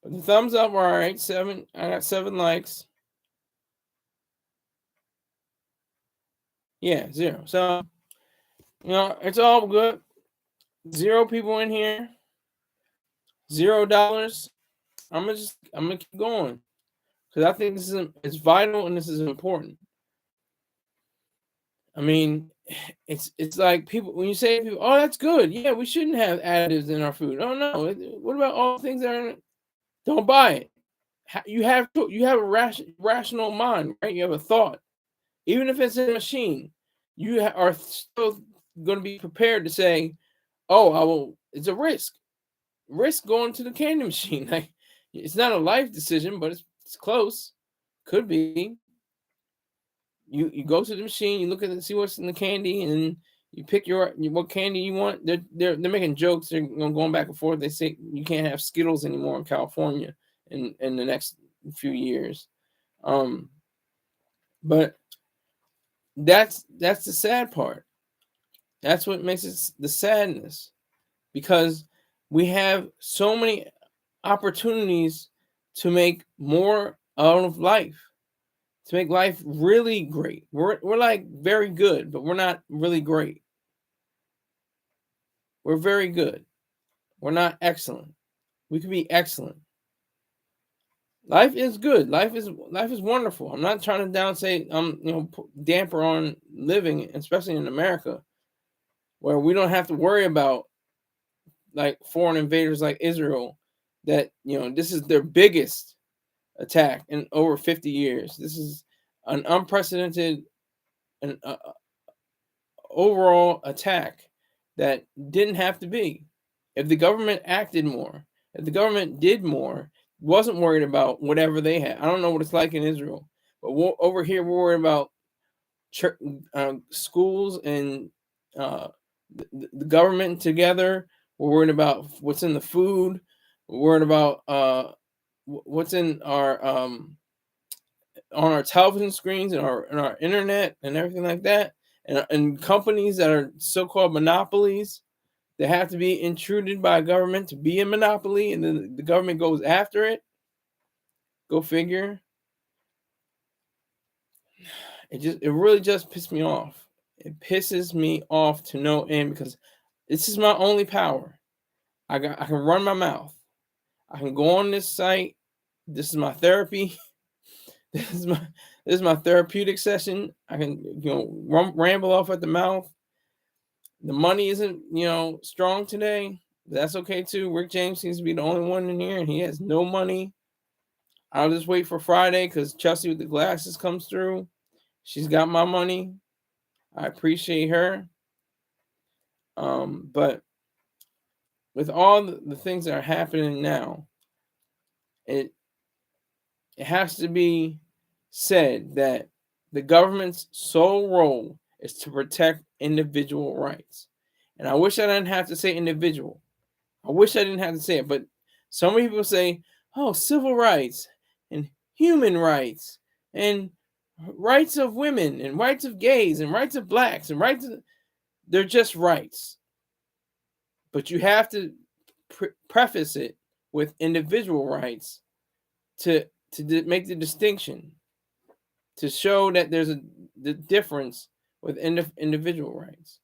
But the thumbs up are all right. 7. I got 7 likes. Yeah, 0. So it's all good. 0 people in here. $0. I'm gonna keep going because I think this is vital and this is important. I mean, it's like people when you say people, oh, that's good. Yeah, we shouldn't have additives in our food. Oh no, what about all the things that are in it? Don't buy it. You have a rational mind, right? You have a thought, even if it's in a machine. You are still going to be prepared to say, oh, I will. It's a risk going to the candy machine. Like it's not a life decision, but it's close. Could be. You go to the machine, you look at it, see what's in the candy, and you pick what candy you want. They're making jokes. They're going back and forth. They say you can't have Skittles anymore in California in the next few years. But that's the sad part. That's what makes it the sadness, because we have so many opportunities to make more out of life. To make life really great. We're like very good, but we're not really great. We're very good. We're not excellent. We can be excellent. Life is good. Life is wonderful. I'm not trying to downsay damper on living, especially in America, where we don't have to worry about like foreign invaders like Israel, that this is their biggest attack in over 50 years. This is an unprecedented and overall attack that didn't have to be. If the government acted more, if the government did more, wasn't worried about whatever they had. I don't know what it's like in Israel, but over here we're worried about schools and the government together We're worried about what's in the food. We're worried about what's in our on our television screens and our internet and everything like that. And companies that are so-called monopolies, they have to be intruded by a government to be a monopoly, and then the government goes after it. Go figure. It really just pissed me off. It pisses me off to no end because this is my only power. I can run my mouth. I can go on this site. This is my therapy. This is my therapeutic session. I can ramble off at the mouth. The money isn't strong today. That's okay too. Rick James seems to be the only one in here, and he has no money. I'll just wait for Friday because Chelsea with the glasses comes through. She's got my money. I appreciate her. But with all the things that are happening now, it has to be said that the government's sole role is to protect individual rights. And I wish I didn't have to say individual. I wish I didn't have to say it, but so many people say, oh, civil rights and human rights and rights of women and rights of gays and rights of blacks and they're just rights. But you have to preface it with individual rights to make the distinction, to show that there's the difference with individual rights.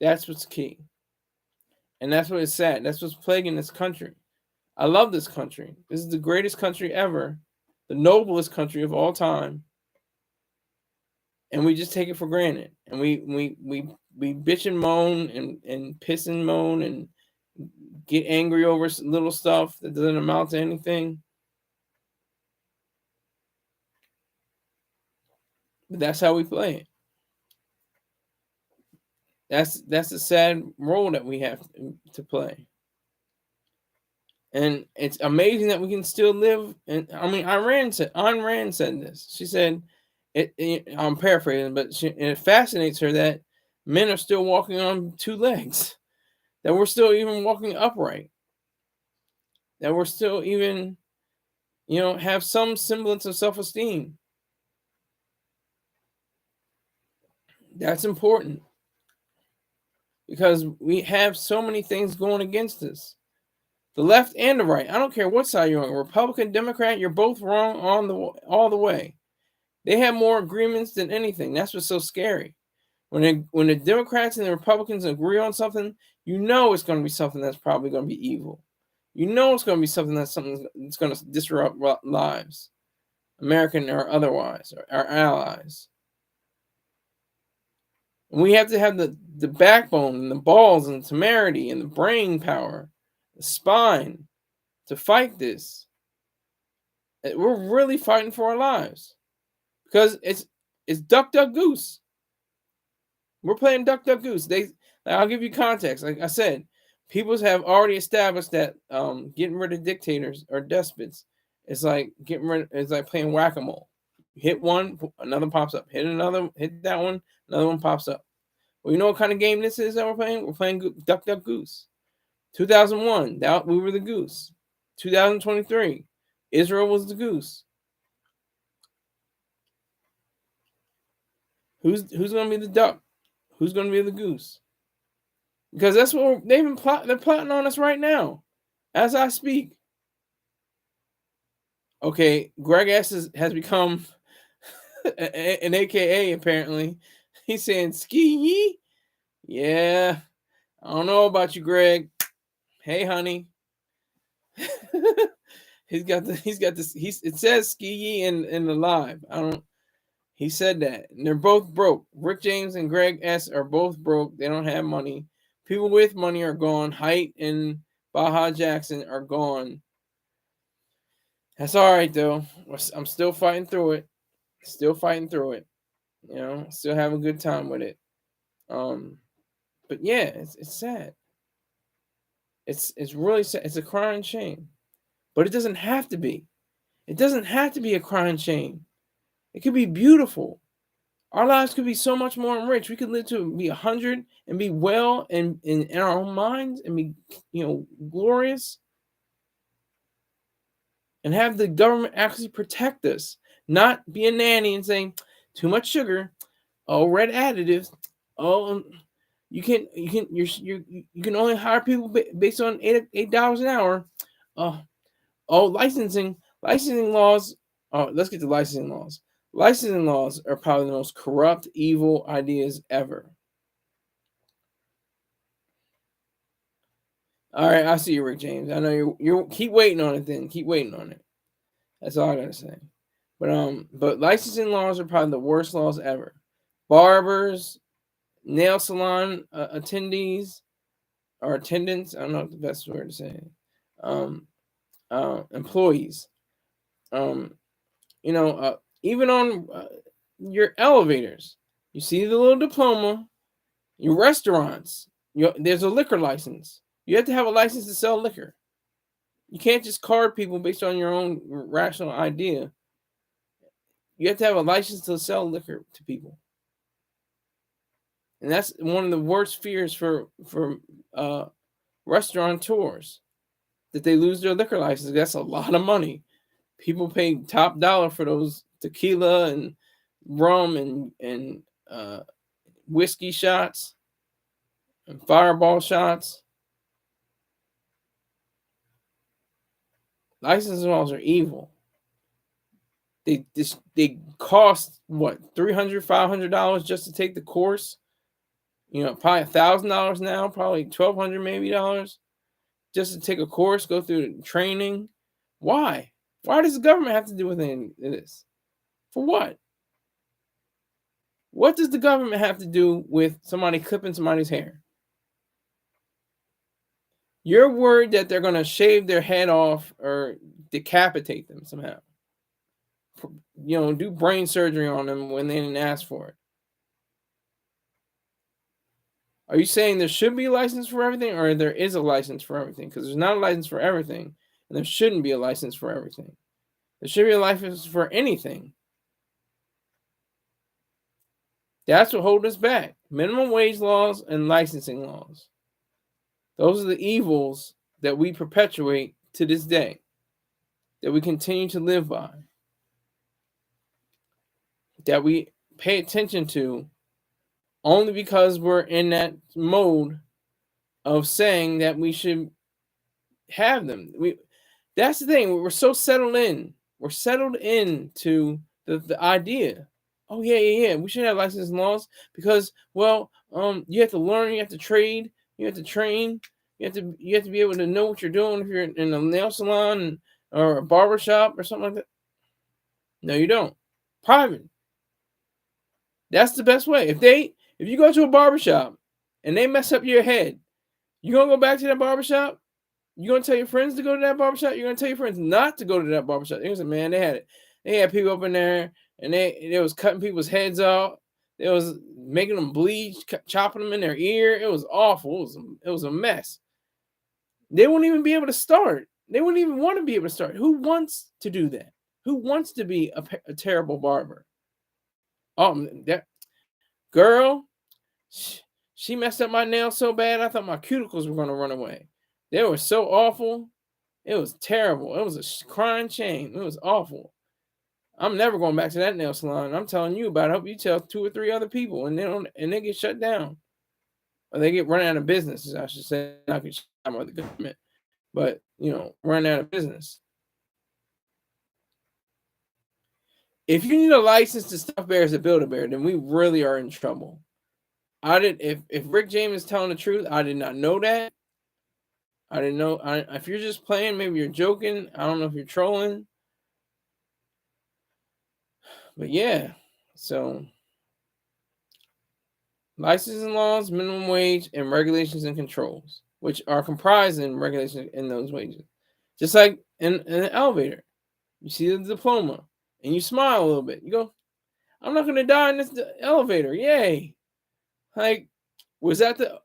That's what's key. And that's what is sad. That's what's plaguing this country. I love this country. This is the greatest country ever, the noblest country of all time. And we just take it for granted. And we bitch and moan and piss and moan and get angry over little stuff that doesn't amount to anything. But that's how we play it. That's a sad role that we have to play. And it's amazing that we can still live. And I mean, Ayn Rand said this. She said, I'm paraphrasing, but it fascinates her that men are still walking on two legs, that we're still even walking upright, that we're still even, have some semblance of self-esteem. That's important because we have so many things going against us. The left and the right. I don't care what side you're on. Republican, Democrat, you're both wrong all the way. They have more agreements than anything. That's what's so scary. When the Democrats and the Republicans agree on something, it's going to be something that's probably going to be evil. It's going to be something that's going to disrupt lives, American or otherwise, or our allies. And we have to have the backbone and the balls and the temerity and the brain power, the spine to fight this. We're really fighting for our lives because it's duck duck goose. We're playing duck duck goose. I'll give you context. Like I said, people have already established that getting rid of dictators or despots is like it's like playing whack-a-mole. Hit one, another pops up. Hit another, hit that one, another one pops up. Well, you know what kind of game this is that we're playing? We're playing duck duck goose. 2001, we were the goose. 2023, Israel was the goose. Who's going to be the duck? Who's going to be the goose? Because that's what they've been plotting. They're plotting on us right now, as I speak. Okay, Greg S has become an AKA apparently. He's saying ski yee. Yeah, I don't know about you, Greg. Hey, honey. It says ski yee in the live. He said that. And they're both broke. Rick James and Greg S are both broke. They don't have money. People with money are gone. Height and Baja Jackson are gone. That's all right, though. I'm still fighting through it. Still fighting through it. Still having a good time with it. But yeah, it's sad. It's really sad. It's a crying shame. But it doesn't have to be. It doesn't have to be a crying shame. It could be beautiful. Our lives could be so much more enriched. We could live to be 100 and be well and in our own minds and be, glorious, and have the government actually protect us, not be a nanny and saying too much sugar, oh, red additives, oh, you can only hire people based on $8 an hour. Oh, licensing laws. Oh, let's get to licensing laws. Licensing laws are probably the most corrupt, evil ideas ever. All right, I see you, Rick James. I know you keep waiting on it. Then keep waiting on it. That's all I gotta say. But licensing laws are probably the worst laws ever. Barbers, nail salon attendees or attendants. I don't know what the best word to say. Um, Employees. Um, even on your elevators, you see the little diploma. Your restaurants, there's a liquor license. You have to have a license to sell liquor. You can't just card people based on your own rational idea. You have to have a license to sell liquor to people, and that's one of the worst fears for uh, restaurateurs, that they lose their liquor license. That's a lot of money. People pay top dollar for those tequila and rum and whiskey shots and fireball shots. License laws are evil. They cost what, $300, $500 just to take the course. Probably $1,000 now, probably $1,200 maybe dollars just to take a course, go through the training. Why? Why does the government have to do with any of this? For what? What does the government have to do with somebody clipping somebody's hair? You're worried that they're going to shave their head off or decapitate them somehow. Do brain surgery on them when they didn't ask for it. Are you saying there should be a license for everything, or there is a license for everything? Because there's not a license for everything, and there shouldn't be a license for everything. There should be a license for anything. That's what holds us back. Minimum wage laws and licensing laws. Those are the evils that we perpetuate to this day, that we continue to live by, that we pay attention to only because we're in that mode of saying that we should have them. That's the thing. We're so settled in. We're settled into the idea. Oh yeah. We should have licensing laws because, you have to learn, you have to trade, you have to train, you have to be able to know what you're doing if you're in a nail salon or a barber shop or something like that. No, you don't. Private. That's the best way. If you go to a barber shop and they mess up your head, you gonna go back to that barber shop? You gonna tell your friends to go to that barbershop? You're gonna tell your friends not to go to that barbershop. They said, man, they had people up in there and they was cutting people's heads off. They was making them bleed, chopping them in their ear. It was awful. It was a mess. They wouldn't even be able to start. They wouldn't even want to be able to start. Who wants to do that? Who wants to be a terrible barber? Oh, that girl, she messed up my nails so bad, I thought my cuticles were going to run away. They were so awful. It was terrible. It was a crying shame. It was awful. I'm never going back to that nail salon. I'm telling you about it. I hope you tell 2 or 3 other people, and they get shut down, or they get run out of business. I should say, not get shut down by the government, but run out of business. If you need a license to stuff bears at Build-A-Bear, then we really are in trouble. If Rick James is telling the truth, I did not know that. I didn't know. If you're just playing, maybe you're joking. I don't know if you're trolling. But yeah, so licensing laws, minimum wage, and regulations and controls, which are comprised in regulations in those wages. Just like in an elevator, you see the diploma and you smile a little bit. You go, I'm not going to die in this elevator. Yay. Like, was that the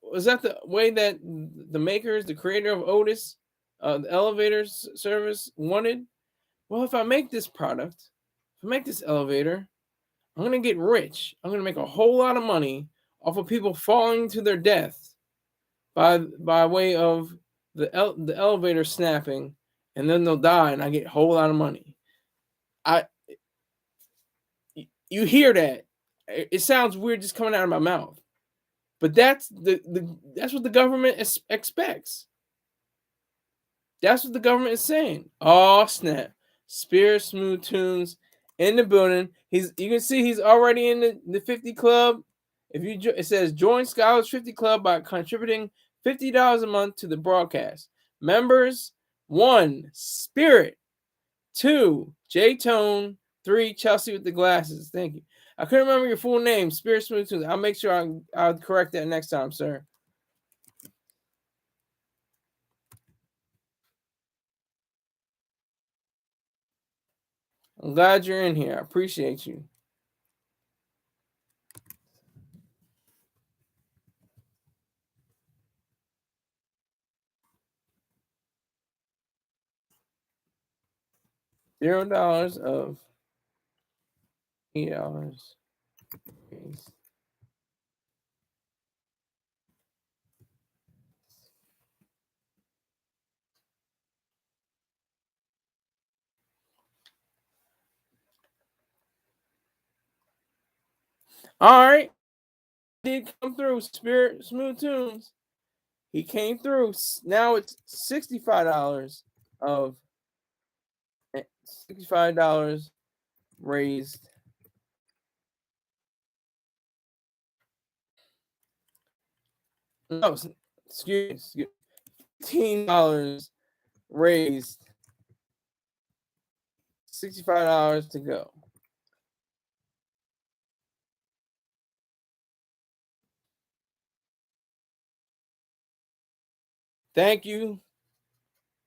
way that the makers, the creator of Otis, the elevator service wanted? Well, if I make this product, if I make this elevator, I'm going to get rich. I'm going to make a whole lot of money off of people falling to their death by way of the elevator snapping, and then they'll die, and I get a whole lot of money. You hear that? It sounds weird just coming out of my mouth, but that's that's what the government expects. That's what the government is saying. Oh snap! Spirit Smooth Tunes in the building. You can see he's already in the 50 club. It says join Scholars 50 Club by contributing $50 a month to the broadcast. Members: 1, Spirit; 2, J-Tone; 3, Chelsea with the glasses. Thank you. I couldn't remember your full name, Spirit Smooth Tunes. I'll make sure I'll correct that next time, sir. I'm glad you're in here. I appreciate you. $0 of $8. All right. Did come through, Spirit Smooth Tunes. He came through. Now it's $65 of $65 raised. No, excuse me. $15 raised. $65 to go. Thank you,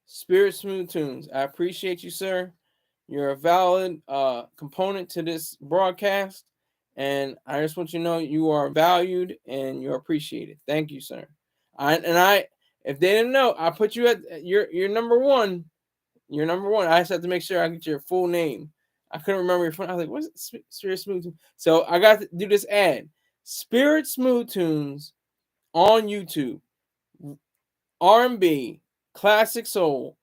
Spirit Smooth Tunes. I appreciate you, sir. You're a valid component to this broadcast, and I just want you to know you are valued and you're appreciated. Thank you, sir. If they didn't know, I put you at you're number one. You're number one. I just have to make sure I get your full name. I couldn't remember your phone. I was like, what's it? Spirit Smooth Tunes? So I got to do this ad. Spirit Smooth Tunes on YouTube. R&B, classic soul,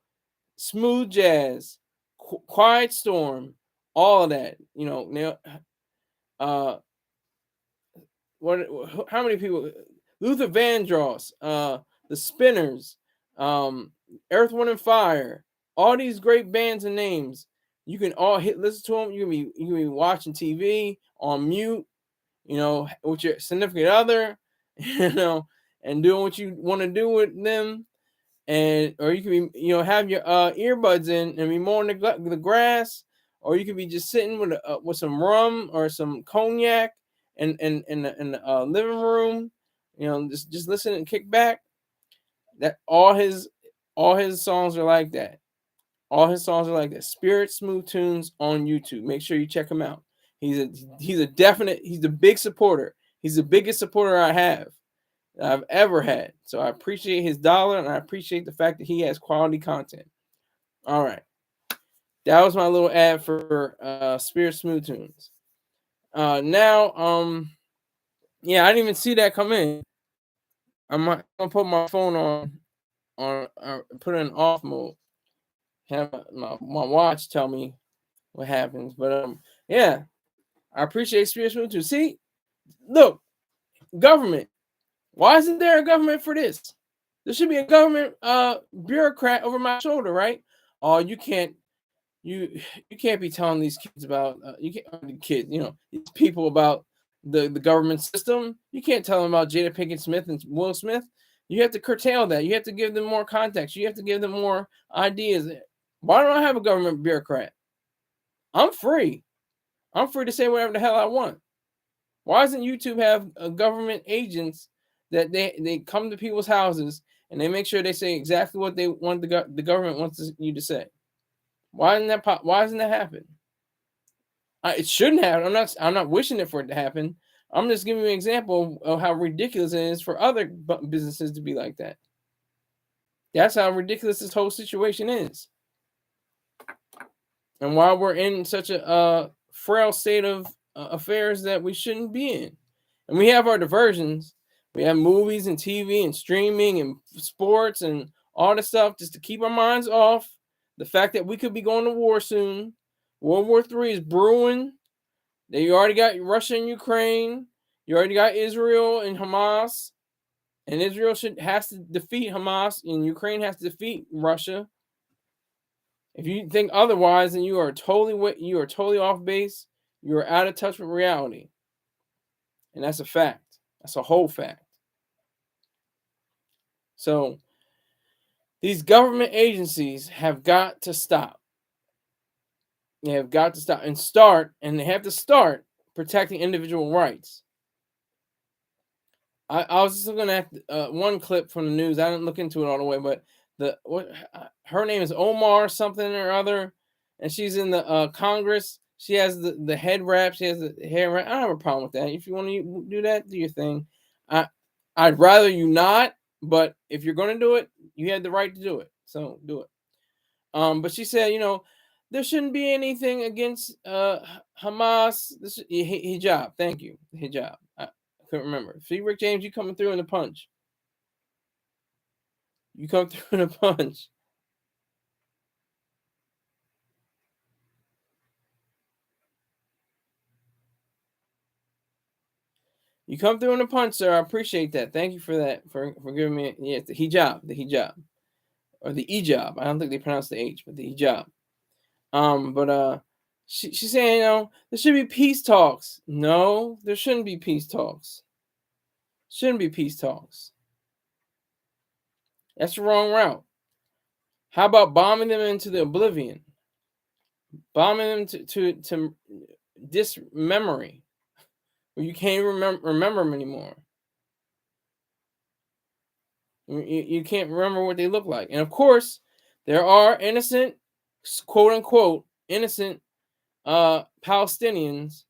smooth jazz, quiet storm, all of that. What? How many people? Luther Vandross, the Spinners, Earth, Wind and Fire, all these great bands and names. You can all listen to them. You can be watching TV on mute, with your significant other, and doing what you want to do with them. Or you can be, have your earbuds in and be mowing the grass, or you could be just sitting with some rum or some cognac in the living room, just listen and kick back. That all his songs are like that. All his songs are like that. Spirit Smooth Tunes on YouTube. Make sure you check him out. He's a big supporter. He's the biggest supporter I have that I've ever had. So I appreciate his dollar, and I appreciate the fact that he has quality content. All right. That was my little ad for Spirit Smooth Tunes. Now, yeah, I didn't even see that come in. I'm gonna put my phone on put it in off mode. Have my watch tell me what happens. But yeah, I appreciate Spirit Smooth Tunes. See, look, government. Why isn't there a government for this? There should be a government bureaucrat over my shoulder, right? Oh, you can't be telling these kids about these people about the government system. You can't tell them about Jada Pinkett Smith and Will Smith. You have to curtail that. You have to give them more context. You have to give them more ideas. Why don't I have a government bureaucrat? I'm free. I'm free to say whatever the hell I want. Why doesn't YouTube have government agents that they come to people's houses and they make sure they say exactly what they want the government wants you to say? Why isn't that happen? It shouldn't happen. I'm not wishing it for it to happen. I'm just giving you an example of how ridiculous it is for other businesses to be like that. That's how ridiculous this whole situation is. And while we're in such a frail state of affairs that we shouldn't be in. And we have our diversions. We have movies and TV and streaming and sports and all this stuff just to keep our minds off the fact that we could be going to war soon. World War III is brewing. You already got Russia and Ukraine. You already got Israel and Hamas. And Israel has to defeat Hamas, and Ukraine has to defeat Russia. If you think otherwise, then you are totally off base. You are out of touch with reality, and that's a fact. That's a whole fact. So these government agencies have got to stop. They have got to stop and they have to start protecting individual rights. I was just looking at one clip from the news. I didn't look into it all the way, but her name is Omar something or other, and she's in the Congress. She has the head wrap. She has the hair wrap. I don't have a problem with that. If you want to do that, do your thing. I'd rather you not, but if you're going to do it, you had the right to do it. So do it. But she said, there shouldn't be anything against Hamas. This hijab. Thank you, hijab. I couldn't remember. See, Rick James, you coming through in the punch. You come through in a punch. You come through in a punch, sir. I appreciate that. Thank you for that. For giving me the hijab, or the ijab. I don't think they pronounce the H, but the hijab. But she's saying, there should be peace talks. No, there shouldn't be peace talks. Shouldn't be peace talks. That's the wrong route. How about bombing them into the oblivion? Bombing them to dismemory, where you can't remember them anymore. You can't remember what they look like. And of course, there are innocent, quote unquote, innocent Palestinians,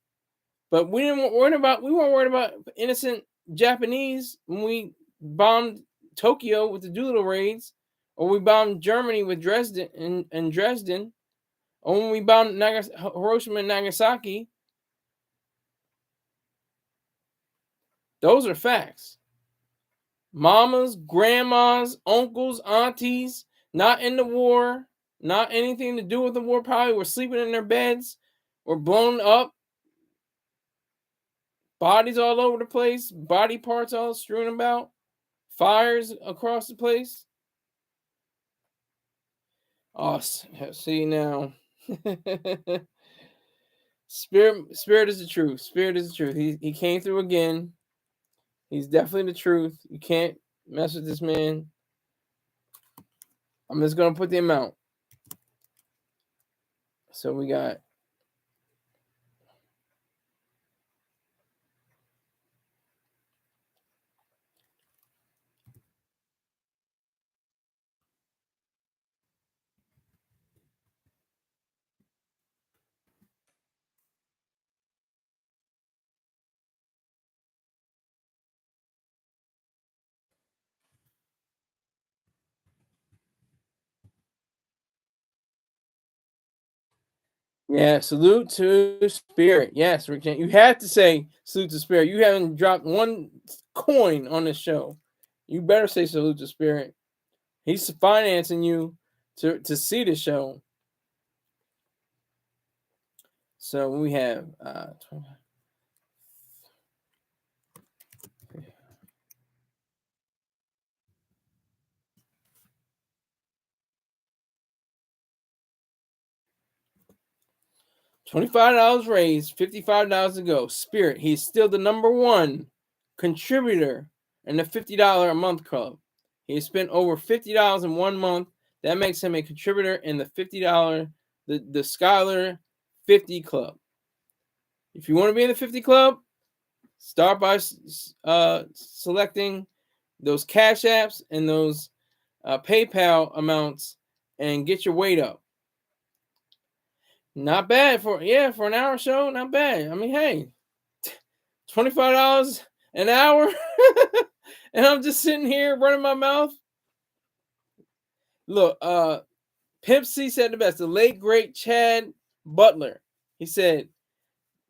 but we weren't worried about innocent Japanese when we bombed Tokyo with the Doolittle raids, or we bombed Germany with Dresden and Dresden, or when we bombed Hiroshima and Nagasaki. Those are facts. Mamas, grandmas, uncles, aunties, not in the war, not anything to do with the war, probably were sleeping in their beds or blown up. Bodies all over the place, body parts all strewn about, fires across the place. Oh, see now. Spirit is the truth. Spirit is the truth. He came through again. He's definitely the truth. You can't mess with this man. I'm just gonna put the amount. So we got salute to Spirit. Yes, Rick James. You have to say salute to Spirit. You haven't dropped one coin on this show. You better say salute to Spirit. He's financing you to see the show. So we have $25 raised, $55 to go. Spirit, he's still the number one contributor in the $50 a month club. He has spent over $50 in 1 month. That makes him a contributor in the $50, the Skylar 50 Club. If you want to be in the 50 Club, start by selecting those Cash Apps and those PayPal amounts and get your weight up. Not bad for an hour show. Not bad. I mean, hey, $25 an hour, and I'm just sitting here running my mouth. Look, Pimp C said the best. The late great Chad Butler. He said,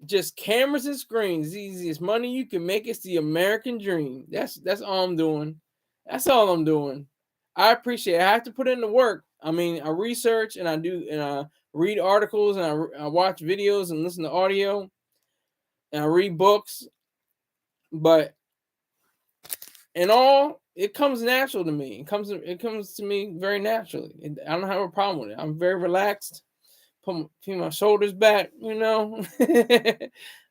Just cameras and screens. The easiest money you can make. It's the American dream. That's all I'm doing. That's all I'm doing. I appreciate it. I have to put in the work. I mean, I research and I read articles and I watch videos and listen to audio and I read books. But in all, it comes natural to me. It comes to me very naturally. I don't have a problem with it. I'm very relaxed. Put my shoulders back, you know.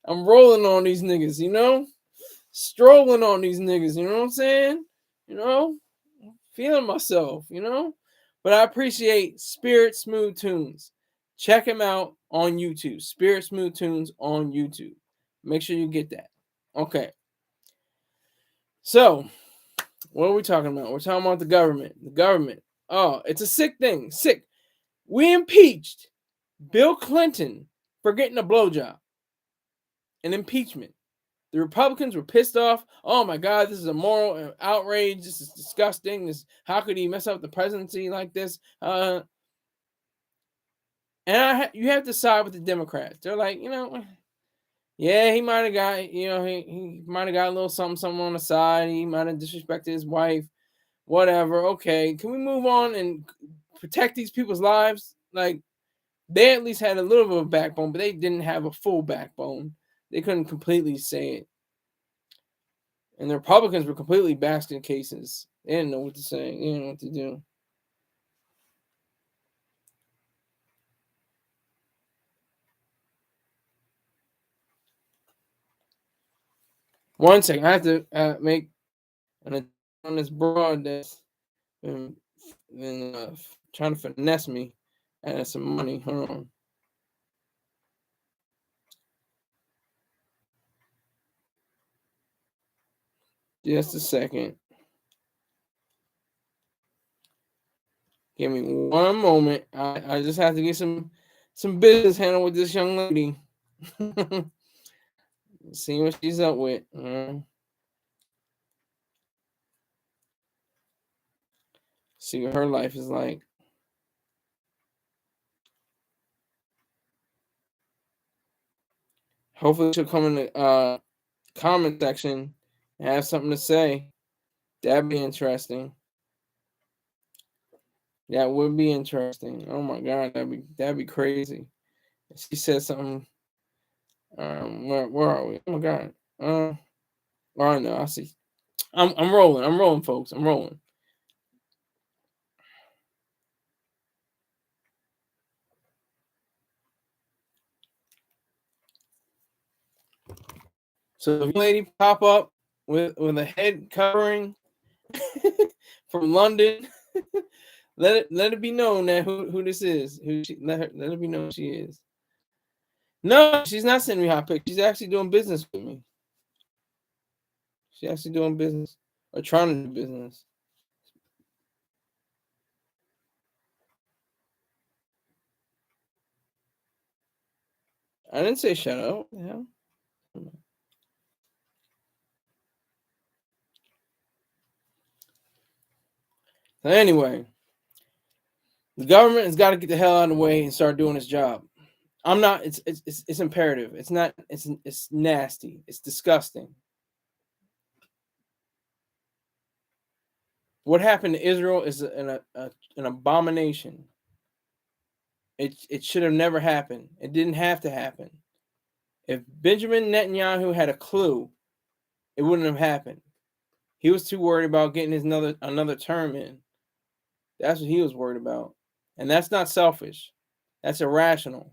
I'm rolling on these niggas, you know. Strolling on these niggas, you know what I'm saying? You know, feeling myself, you know. But I appreciate Spirit Smooth Tunes. Check him out on YouTube. Spirit Smooth Tunes on YouTube. Make sure you get that. Okay. So, what are we talking about? We're talking about the government. The government. Oh, it's a sick thing. Sick. We impeached Bill Clinton for getting a blowjob. An impeachment. The Republicans were pissed off. Oh my God, this is a moral outrage. This is disgusting. How could he mess up the presidency like this? And you have to side with the Democrats. They're like, yeah, he might have got, he might have got a little something on the side. He might have disrespected his wife. Whatever. Okay, can we move on and protect these people's lives? Like, they at least had a little bit of a backbone, but they didn't have a full backbone. They couldn't completely say it. And the Republicans were completely basket cases. They didn't know what to say. They didn't know what to do. One second. I have to make an on this broad that's been trying to finesse me out of some money. Hold on. Just a second. Give me one moment. I just have to get some business handled with this young lady. See what she's up with. See what her life is like. Hopefully she'll come in the comment section and have something to say. That'd be interesting. That would be interesting. Oh my God, that'd be crazy. She said something. Where are we? Oh my God. Oh no, I see. I'm rolling. I'm rolling, folks. I'm rolling. So if a lady pop up with a head covering from London, let it be known that who this is. Let it be known who she is. No, she's not sending me hot pics. She's actually doing business with me. She's actually doing business or trying to do business. I didn't say shut up. Yeah. So anyway, the government has got to get the hell out of the way and start doing its job. I'm not. It's imperative. It's not. It's nasty. It's disgusting. What happened to Israel is an abomination. It should have never happened. It didn't have to happen. If Benjamin Netanyahu had a clue, it wouldn't have happened. He was too worried about getting his another term in. That's what he was worried about. And that's not selfish. That's irrational.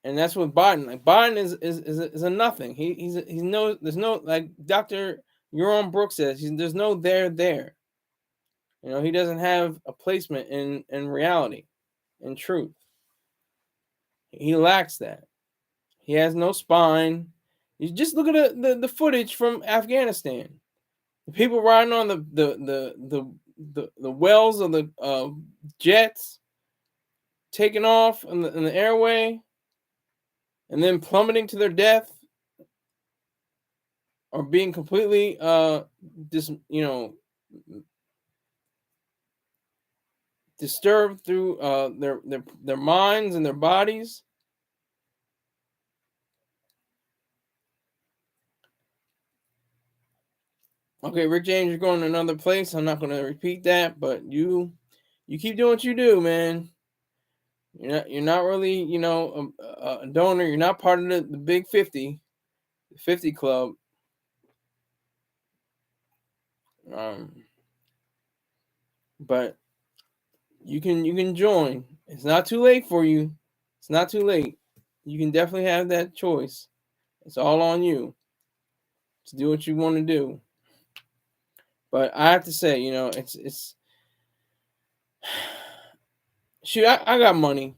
And that's what Biden. Like, Biden is a nothing. He's no. There's no, like Dr. Euron Brooks says. There's no there. He doesn't have a placement in reality, in truth. He lacks that. He has no spine. You just look at the footage from Afghanistan. The people riding on the wells of the jets, taking off in the airway, and then plummeting to their death, or being completely disturbed through their minds and their bodies. Okay, Rick James, you're going to another place. I'm not going to repeat that, but you keep doing what you do, man. You're not really, a donor. You're not part of the big 50, the 50 club. But you can join. It's not too late for you. It's not too late. You can definitely have that choice. It's all on you to do what you want to do. But I have to say, it's shoot. I got money.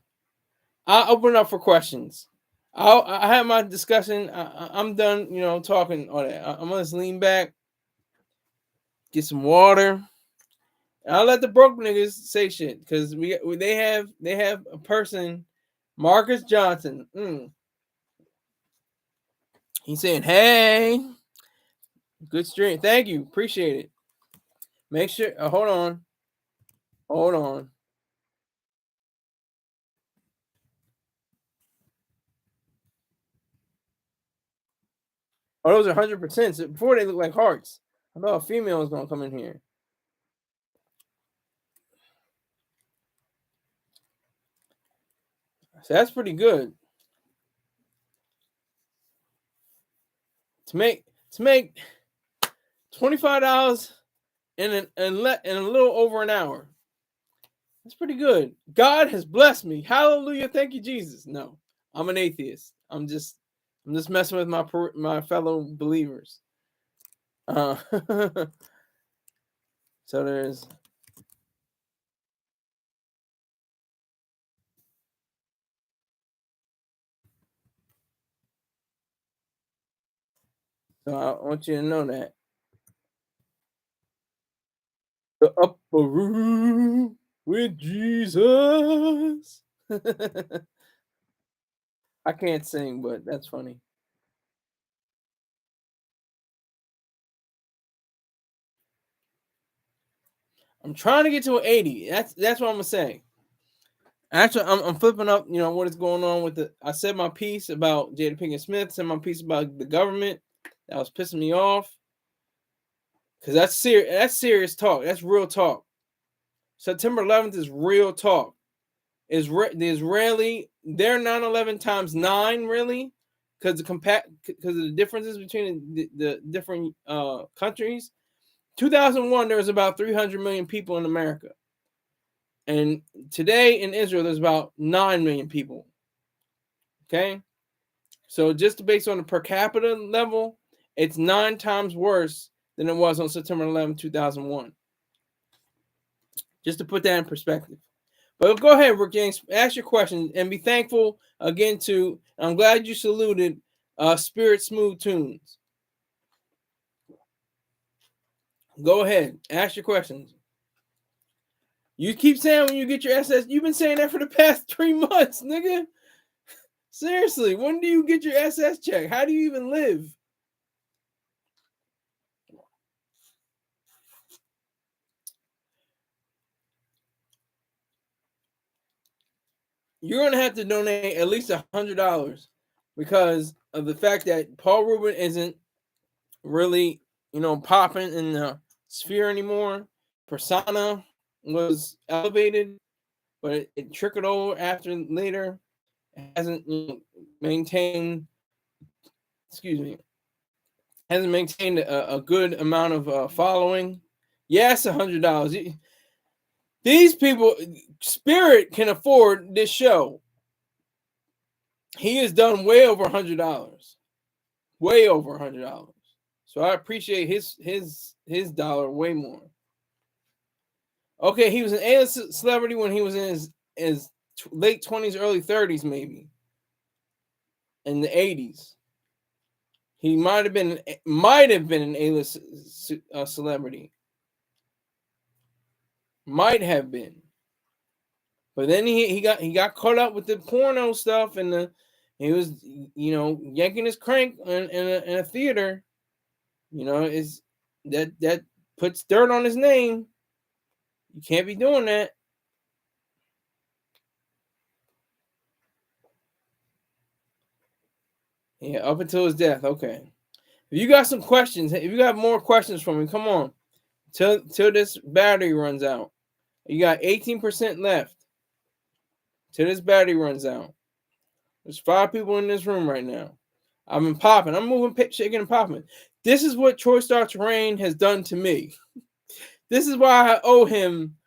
I'll open up for questions. I have my discussion. I'm done. Talking all that. I'm gonna just lean back, get some water. I'll let the broke niggas say shit because they have a person, Marcus Johnson. He's saying, "Hey, good stream. Thank you, appreciate it. Make sure. Hold on. Oh, those are 100%. So before they look like hearts. I thought a female was gonna come in here. So that's pretty good. To make $25 in a little over an hour. That's pretty good. God has blessed me. Hallelujah. Thank you, Jesus. No, I'm an atheist. I'm just messing with my fellow believers. So there's so I want you to know that the upper room with Jesus. I can't sing, but that's funny. I'm trying to get to an 80. That's what I'm gonna say. Actually, I'm flipping up. What is going on with the? I said my piece about Jada Pinkett Smith. Said my piece about the government that was pissing me off. Because that's serious. That's serious talk. That's real talk. September 11th is real talk. The Israeli, their 9/11 times 9 really, because because of the differences between the different countries. 2001, there was about 300 million people in America, and today in Israel, there's about 9 million people. Okay, so just based on the per capita level, it's 9 times worse than it was on September 11, 2001. Just to put that in perspective. But go ahead, Rick James, ask your question and be thankful again to. I'm glad you saluted Spirit Smooth Tunes. Go ahead, ask your questions. You keep saying when you get your SS, you've been saying that for the past 3 months, nigga. Seriously, when do you get your SS check? How do you even live? You're gonna have to donate at least $100 because of the fact that Paul Rubin isn't really, popping in the sphere anymore. Persona was elevated, but it trickled over after later. It hasn't maintained. Excuse me. Hasn't maintained a good amount of following. Yes, $100. These people, Spirit can afford this show. He has done way over $100, way over $100. So I appreciate his dollar way more. Okay, he was an A-list celebrity when he was in his late 20s, early 30s, maybe in the 80s. He might have been an A-list celebrity. Might have been. But then he got caught up with the porno stuff and he was yanking his crank in a theater. Is that puts dirt on his name. You can't be doing that. Yeah, up until his death. Okay. If you got some questions, if you got more questions for me, come on. Till this battery runs out. You got 18% left. Till this battery runs out. There's 5 people in this room right now. I've been popping. I'm moving, shaking, and popping. This is what Troy Star Terrain has done to me. This is why I owe him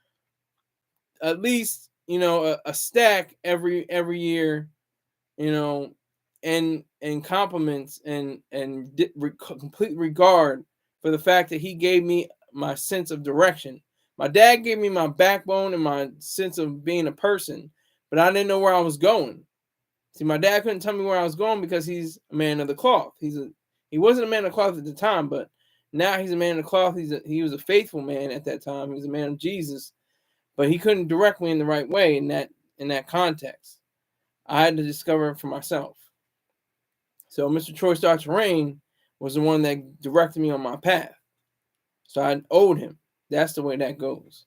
at least, a stack every year, and compliments and complete regard for the fact that he gave me my sense of direction. My dad gave me my backbone and my sense of being a person, but I didn't know where I was going. See, my dad couldn't tell me where I was going because he's a man of the cloth. He wasn't a man of the cloth at the time, but now he's a man of the cloth. He was a faithful man at that time. He was a man of Jesus, but he couldn't direct me in the right way in that context. I had to discover it for myself. So Mr. Troy Star Terrain was the one that directed me on my path. So I owed him. That's the way that goes.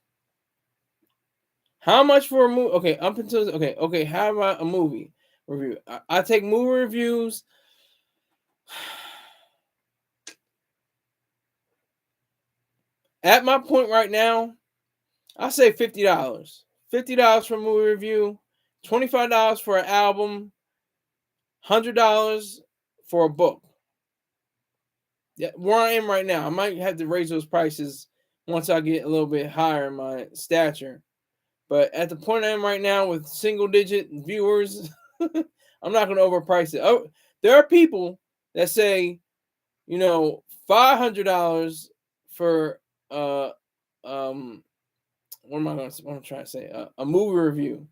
How much for a movie? Okay, up until okay. How about a movie review? I take movie reviews. At my point right now, I say $50. $50 for a movie review, $25 for an album, $100 for a book. Yeah, where I am right now, I might have to raise those prices once I get a little bit higher in my stature. But at the point I am right now with single-digit viewers, I'm not going to overprice it. Oh, there are people that say, $500 for what am I going to? What I'm trying to say? A movie review.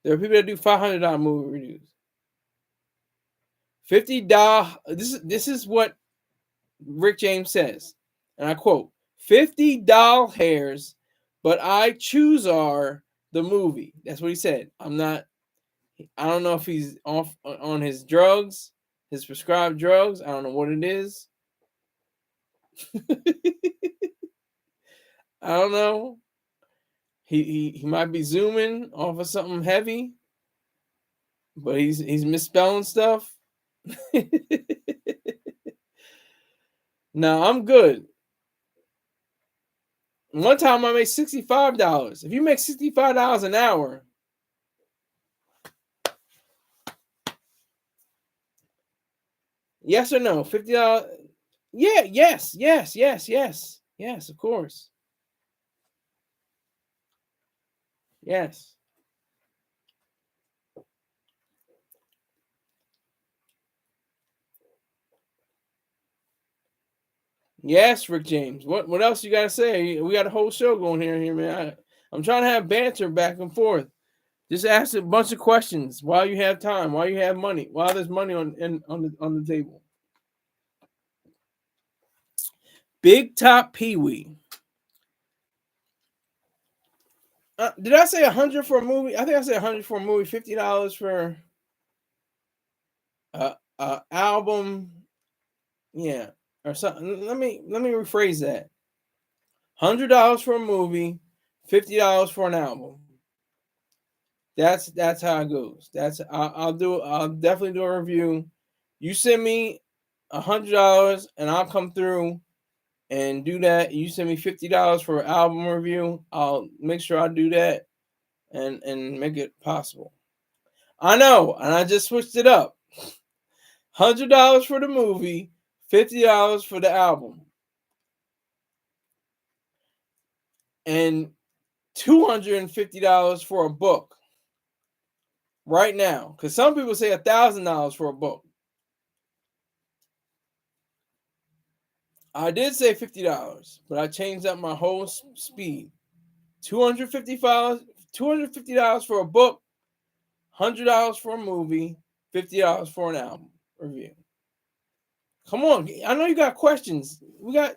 There are people that do $500 movie reviews. $50. This is what Rick James says, and I quote: $50 hairs, but I choose are the movie. That's what he said. I don't know if he's off on his drugs, his prescribed drugs. I don't know what it is. I don't know. He might be zooming off of something heavy, but he's misspelling stuff. No, I'm good. One time I made $65. If you make $65 an hour, yes or no? $50. Yeah, yes, of course. Yes. Yes, Rick James. What else you gotta say? We got a whole show going here, man. I'm trying to have banter back and forth. Just ask a bunch of questions while you have time, while you have money, while there's money on the table. Big Top Pee Wee. Did I say 100 for a movie? I think I said 100 for a movie. $50 for a album. Yeah, or something. Let me rephrase that. $100 for a movie, $50 for an album. That's how it goes. I'll definitely do a review. You send me $100 and I'll come through and do that. You send me $50 for an album review. I'll make sure I do that and make it possible. I know, and I just switched it up. $100 for the movie, $50 for the album, and $250 for a book. Right now, because some people say $1,000 for a book. I did say $50, but I changed up my whole speed. $250 for a book, $100 for a movie, $50 for an album review. Come on, I know you got questions. You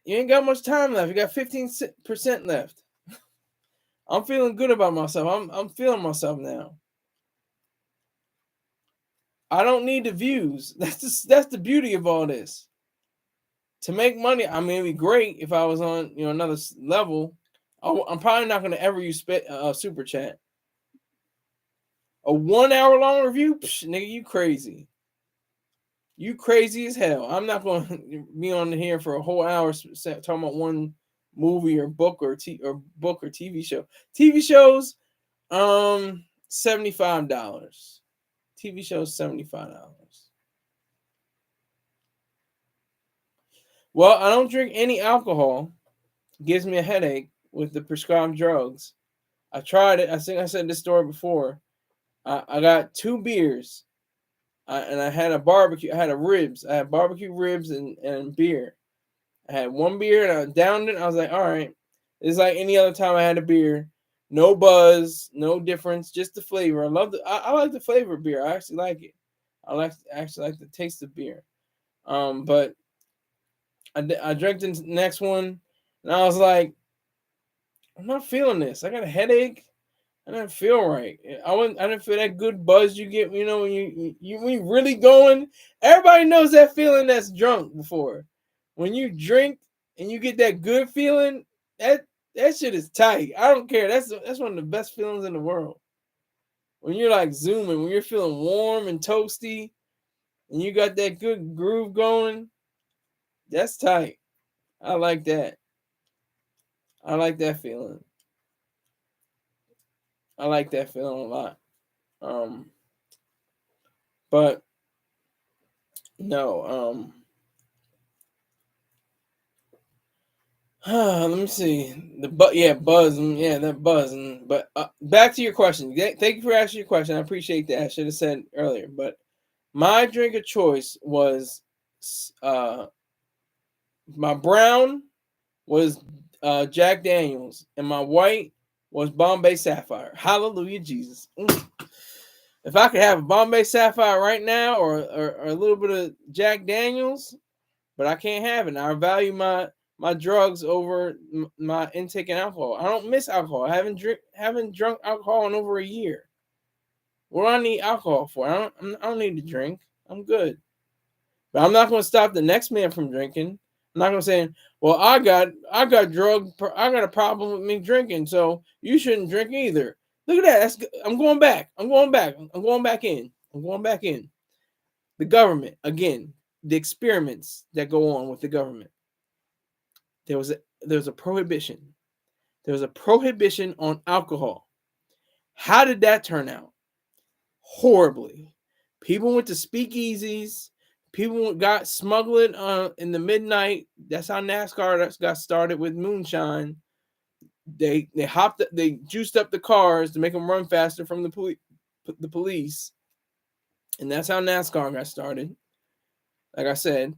ain't got much time left. You got 15% left. I'm feeling good about myself. I'm feeling myself now. I don't need the views. That's the beauty of all this. To make money, I mean, it'd be great if I was on another level. I'm probably not going to ever use super chat. A 1 hour long review, nigga, you crazy. You crazy as hell. I'm not going to be on here for a whole hour talking about one movie or book or TV show. TV shows, $75. TV shows, $75. Well, I don't drink any alcohol. It gives me a headache with the prescribed drugs. I tried it. I think I said this story before. I got 2 beers. And I had a barbecue. I had ribs. I had barbecue ribs and beer. I had 1 beer and I downed it. I was like, all right. It's like any other time I had a beer. No buzz, no difference, just the flavor. I like the flavor of beer. I actually like it. Actually like the taste of beer. But I drank the next one and I was like, I'm not feeling this. I got a headache. I didn't feel right. I didn't feel that good buzz you get, when you really going. Everybody knows that feeling that's drunk before. When you drink and you get that good feeling, that shit is tight. I don't care. That's one of the best feelings in the world. When you're like zooming, when you're feeling warm and toasty, and you got that good groove going, that's tight. I like that. I like that feeling. I like that feeling a lot. But no, let me see. Buzz, that buzz. But back to your question. Thank you for asking your question. I appreciate that. I should have said earlier, but my drink of choice was, my brown was Jack Daniels, and my white was Bombay Sapphire. Hallelujah, Jesus. If I could have a Bombay Sapphire right now, or a little bit of Jack Daniels, but I can't have it. I value my drugs over my intake of alcohol. I don't miss alcohol. I haven't drunk alcohol in over a year. What do I need alcohol for? I don't need to drink. I'm good. But I'm not going to stop the next man from drinking. I'm not going to say, well, I got a problem with me drinking, so you shouldn't drink either. Look at that. I'm going back. I'm going back in. The government, again, the experiments that go on with the government. There was a prohibition. There was a prohibition on alcohol. How did that turn out? Horribly. People went to speakeasies. People got smuggling in the midnight. That's how NASCAR got started, with moonshine. They juiced up the cars to make them run faster from the police, and that's how NASCAR got started. Like I said,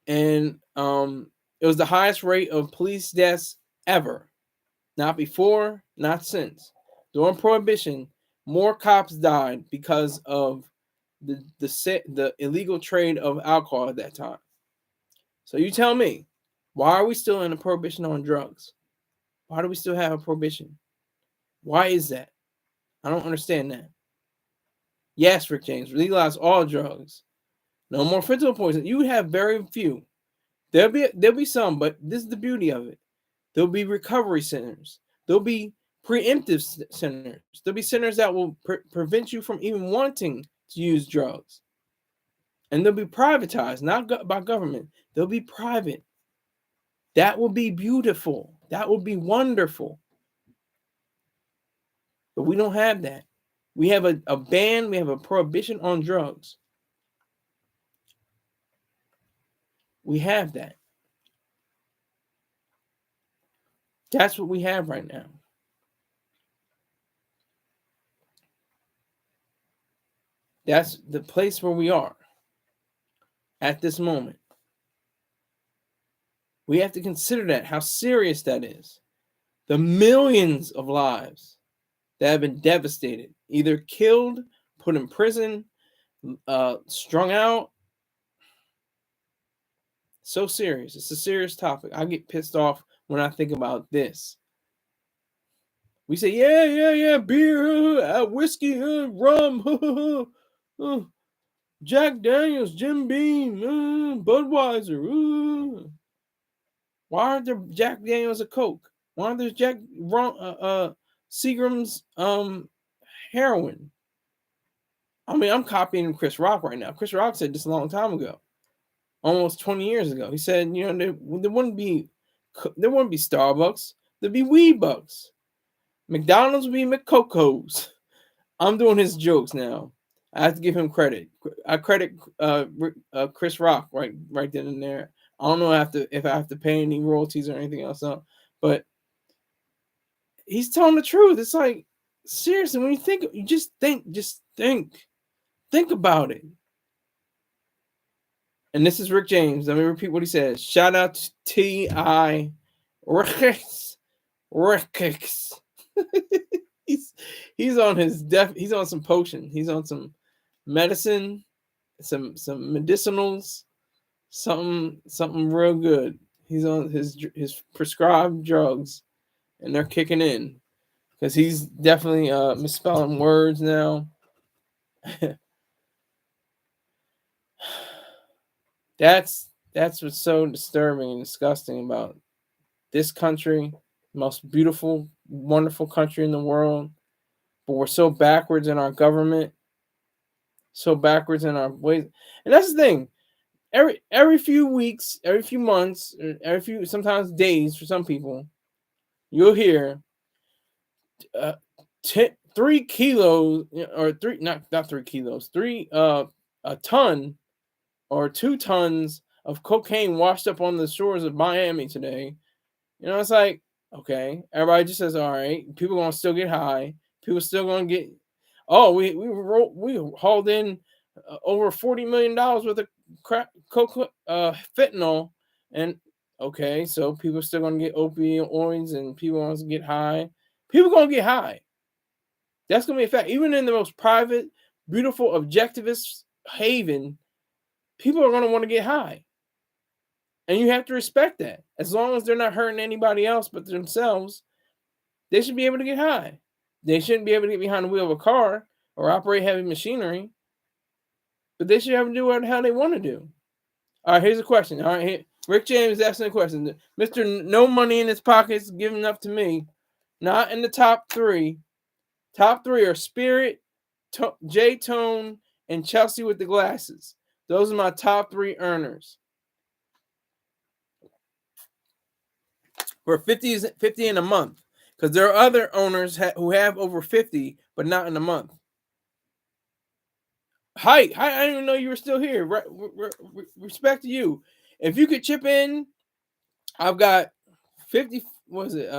and it was the highest rate of police deaths ever. Not before, not since. During Prohibition, more cops died because of the illegal trade of alcohol at that time. So you tell me, why are we still in a prohibition on drugs? Why do we still have a prohibition? Why is that? I don't understand that. Yes, Rick James, legalize all drugs. No more fentanyl poison. You have very few. There'll be some, but this is the beauty of it. There'll be recovery centers. There'll be preemptive centers. There'll be centers that will prevent you from even wanting to use drugs. And they'll be privatized, not by government. They'll be private. That will be beautiful. That will be wonderful. But we don't have that. We have a ban. We have a prohibition on drugs. We have that. That's what we have right now. That's the place where we are at this moment. We have to consider that, how serious that is. The millions of lives that have been devastated, either killed, put in prison, strung out. So serious. It's a serious topic. I get pissed off when I think about this. We say, yeah, beer, whiskey, rum, Jack Daniels, Jim Beam, Budweiser. Why aren't there Jack Daniels of Coke? Why aren't there Seagram's heroin? I mean, I'm copying Chris Rock right now. Chris Rock said this a long time ago, almost 20 years ago. He said, there wouldn't be Starbucks, there'd be Weed Bucks. McDonald's would be McCocos. I'm doing his jokes now. I have to give him credit. I credit Chris Rock right then and there. I don't know if I have to pay any royalties or anything else, but he's telling the truth. It's like, seriously, when you just think about it. And this is Rick James. Let me repeat what he says. Shout out to T.I. Rex. he's on he's on some potion. He's on some medicine, some medicinals, something real good. He's on his prescribed drugs, and they're kicking in because he's definitely misspelling words now. That's what's so disturbing and disgusting about this country, most beautiful, wonderful country in the world, but we're so backwards in our government, so backwards in our ways. And that's the thing. Every few weeks, every few months, every few sometimes days for some people, you'll hear 3 kilos or three not 3 kilos, a ton or 2 tons of cocaine washed up on the shores of Miami today. It's like, okay, everybody just says, all right, people gonna still get high. People still gonna get. Oh, we hauled in over $40 million worth of fentanyl, and okay, so people still gonna get opioids, and people want to get high. People gonna get high. That's gonna be a fact. Even in the most private, beautiful, objectivist haven, people are gonna want to get high. And you have to respect that. As long as they're not hurting anybody else but themselves, they should be able to get high. They shouldn't be able to get behind the wheel of a car or operate heavy machinery, but they should have to do what the hell they want to do. All right, here's a question. All right, Rick James asking a question. Mr. No Money in His Pockets giving up to me. Not in the top 3. Top 3 are Spirit, J-Tone, and Chelsea with the glasses. Those are my top 3 earners. For 50 in a month, because there are other owners who have over 50, but not in a month. Hi, I didn't even know you were still here. Respect to you. If you could chip in, I've got 50. Was it?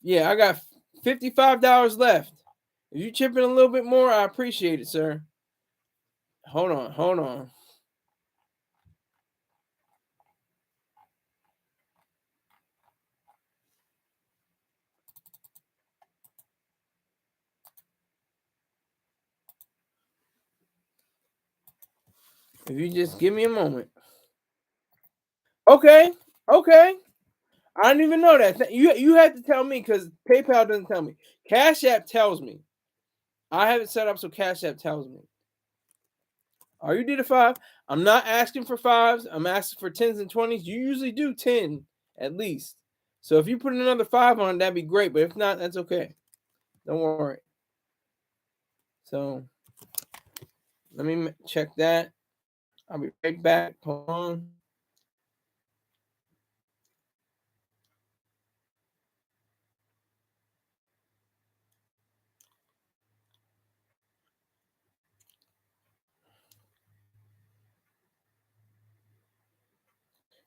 Yeah, I got $55 left. If you chip in a little bit more, I appreciate it, sir. Hold on. If you just give me a moment. Okay. I didn't even know that. You had to tell me because PayPal doesn't tell me. Cash App tells me. I have it set up so Cash App tells me. Oh, you did a 5. I'm not asking for 5s. I'm asking for 10s and 20s. You usually do 10 at least. So if you put another 5 on, that'd be great. But if not, that's okay. Don't worry. So let me check that. I'll be right back. Hold on.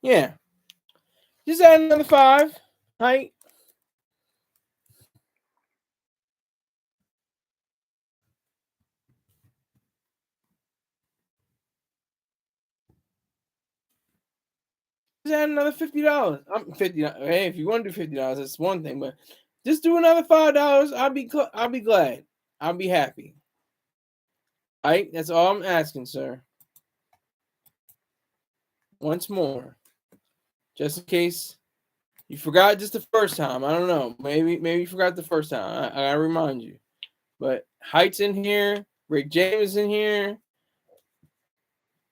Yeah. Just add another 5. Right? Just add another $50. I'm $50. Hey, if you want to do $50, that's one thing. But just do another $5. I'll be glad. I'll be happy. All right? That's all I'm asking, sir. Once more. Just in case you forgot just the first time. I don't know. Maybe you forgot the first time. I gotta remind you. But Height's in here. Rick James is in here.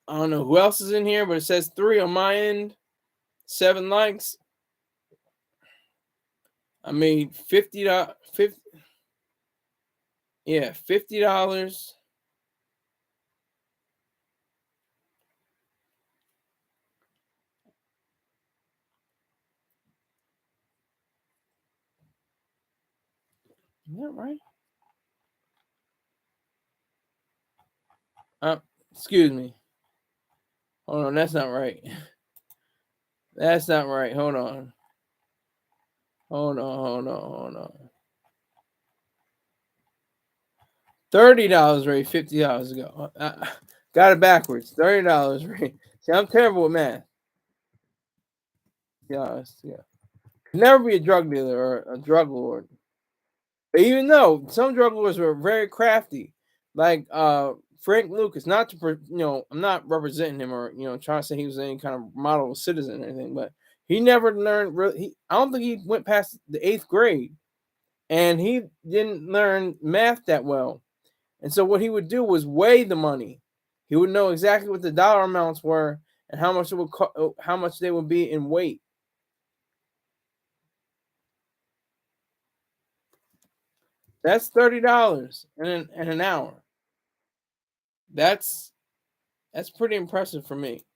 I don't know who else is in here, but it says 3 on my end. 7 likes. I made $50. Yeah, $50. Is that right? Uh, Excuse me. Hold on, that's not right. That's not right. Hold on. Hold on, hold on, hold on. $30 raised $50 ago. Got it backwards. $30 raised. See, I'm terrible with math. Yeah, yeah. Could never be a drug dealer or a drug lord. But even though some drug lords were very crafty, like Frank Lucas, not to I'm not representing him or trying to say he was any kind of model citizen or anything, but he never learned really. I don't think he went past the 8th grade, and he didn't learn math that well. And so what he would do was weigh the money. He would know exactly what the dollar amounts were and how much it would how much they would be in weight. That's $30 in an hour. That's that's pretty impressive for me.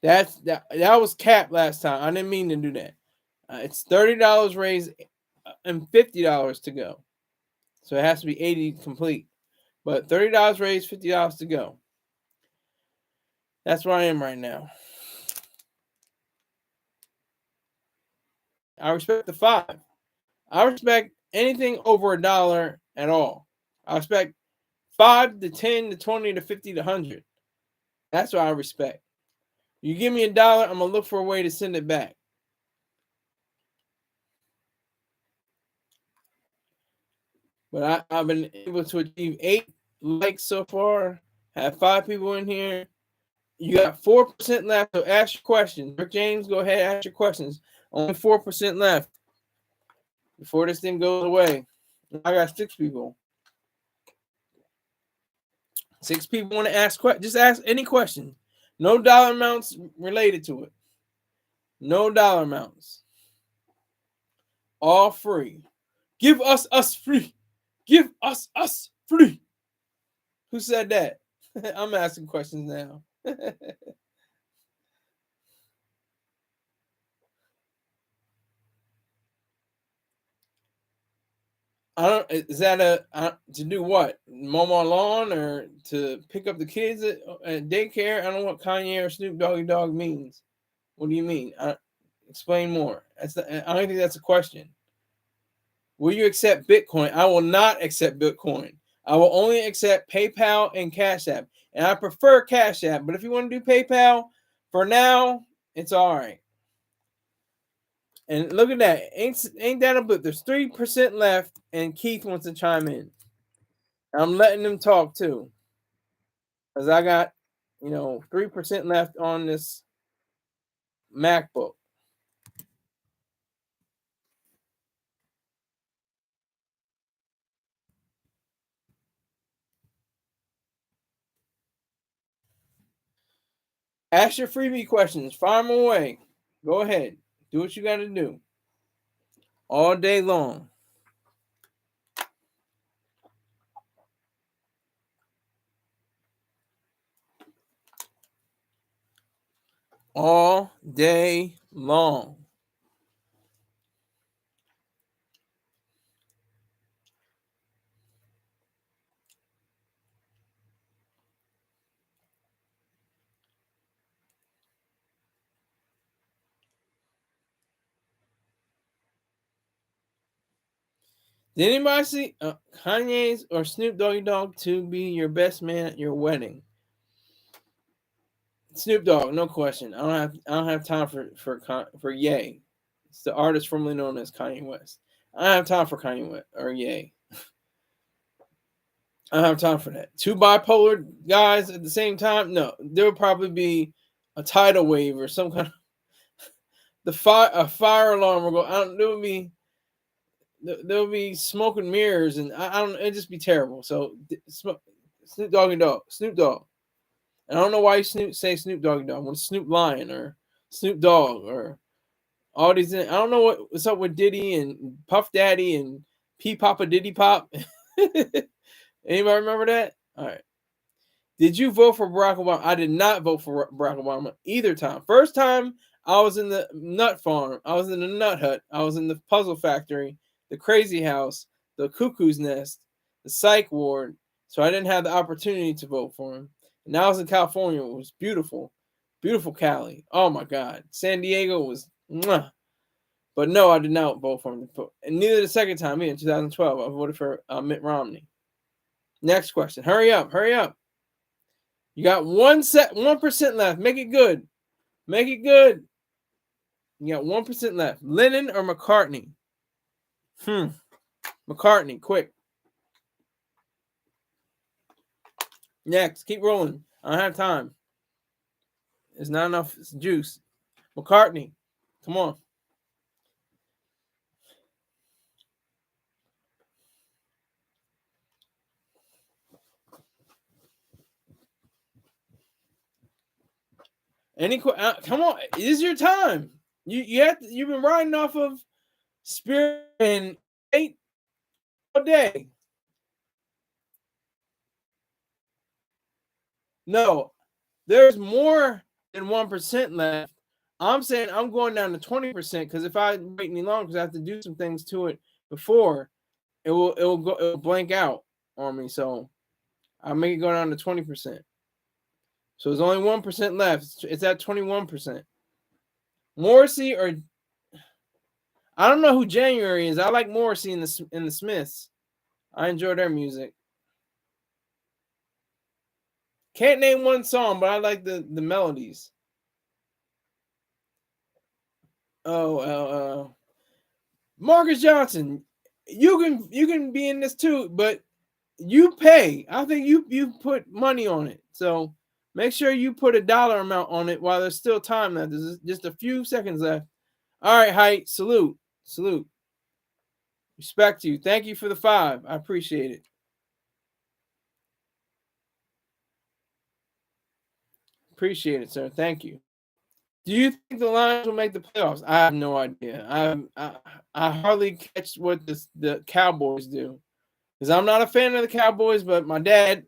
That was capped last time. I didn't mean to do that. It's $30 raised and $50 to go. So it has to be 80 complete. But $30 raised, $50 to go. That's where I am right now. I respect the 5. I respect anything over a dollar at all. I respect 5 to 10 to 20 to 50 to 100. That's what I respect. You give me a dollar, I'm gonna look for a way to send it back. But I've been able to achieve 8 likes so far. Have 5 people in here. You got 4% left, so ask your questions. Rick James, go ahead, ask your questions. Only 4% left before this thing goes away. I got 6 people. 6 people want to ask questions. Just ask any question. No dollar amounts related to it. No dollar amounts. All free. Give us free. Give us free. Who said that? I'm asking questions now. I don't. Is that to do what? Mow my lawn or to pick up the kids at daycare? I don't know what Kanye or Snoop Doggy Dog means. What do you mean? Explain more. I don't think that's a question. Will you accept Bitcoin? I will not accept Bitcoin. I will only accept PayPal and Cash App, and I prefer Cash App. But if you want to do PayPal, for now, it's all right. And look at that. Ain't that a bit? There's 3% left, and Keith wants to chime in. I'm letting them talk too. Because I got, 3% left on this MacBook. Ask your freebie questions. Fire them away. Go ahead. Do what you got to do. All day long. All day long. Did anybody see Kanye's or Snoop Doggy Dogg to be your best man at your wedding? Snoop Dogg, no question. I don't have time for Ye. It's the artist formerly known as Kanye West. I don't have time for Kanye West or Ye. I don't have time for that. 2 bipolar guys at the same time? No, there would probably be a tidal wave or some kind of a fire alarm will go. There would be smoke and mirrors, and I don't. It'd just be terrible. So Snoop Doggy Dogg, Snoop Dogg. And I don't know why you say Snoop Doggy Dogg when Snoop Lion or Snoop Dogg or All these, I don't know what's up with Diddy and Puff Daddy and P Papa Diddy Pop. Anybody remember that? All right. Did you vote for Barack Obama? I did not vote for Barack Obama either time. First time, I was in the nut farm. I was in the nut hut. I was in the puzzle factory, the crazy house, the cuckoo's nest, the psych ward. So I didn't have the opportunity to vote for him. And I was in California. It was beautiful. Beautiful Cali. Oh my God. San Diego was mwah. But no, I did not vote for him. And neither the second time, in 2012, I voted for Mitt Romney. Next question. Hurry up. Hurry up. You got 1% left. Make it good. Make it good. You got 1% left. Lennon or McCartney? McCartney, quick. Next, keep rolling. I don't have time. There's not enough juice. McCartney, come on. Come on. This is your time. You've been riding off of Spirit and 8 all day. No, there's more than 1% left. I'm saying I'm going down to 20% because if I wait any longer, because I have to do some things to it before, it'll blank out on me. So I'll make it go down to 20%. So there's only 1% left. It's at 21%. Morrissey or I don't know who January is. I like Morrissey in the Smiths. I enjoy their music. Can't name one song, but I like the melodies. Marcus Johnson, you can be in this too, but you pay. I think you put money on it, so make sure you put a dollar amount on it while there's still time left. There's just a few seconds left. All right, Height, salute. Respect you. Thank you for the 5. I appreciate it. Appreciate it, sir. Thank you. Do you think the Lions will make the playoffs? I have no idea. I hardly catch what the Cowboys do because I'm not a fan of the Cowboys, but my dad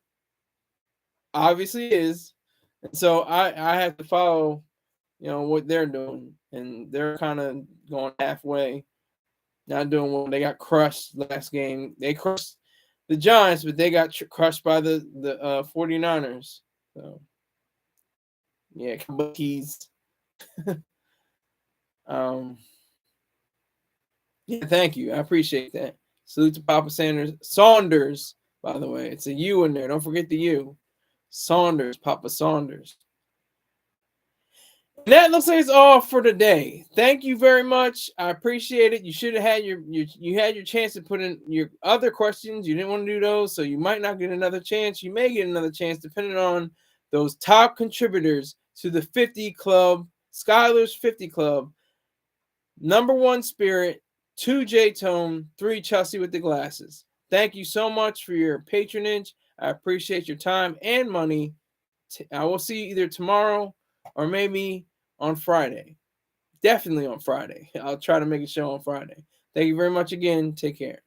obviously is, and so I have to follow, what they're doing, and they're kind of going halfway, not doing well. They got crushed last game. They crushed the Giants, but they got crushed by the 49ers. So yeah, keys. Yeah, thank you. I appreciate that. Salute to Papa Saunders, by the way. It's a U in there. Don't forget the U. Saunders, Papa Saunders. And that looks like it's all for today. Thank you very much. I appreciate it. You should have had you had your chance to put in your other questions. You didn't want to do those, so you might not get another chance. You may get another chance depending on those top contributors to the 50 Club, Skylar's 50 Club. Number 1 Spirit, 2 J-Tone, 3 Chelsea with the glasses. Thank you so much for your patronage. I appreciate your time and money. I will see you either tomorrow or maybe on Friday. Definitely on Friday. I'll try to make a show on Friday. Thank you very much again. Take care.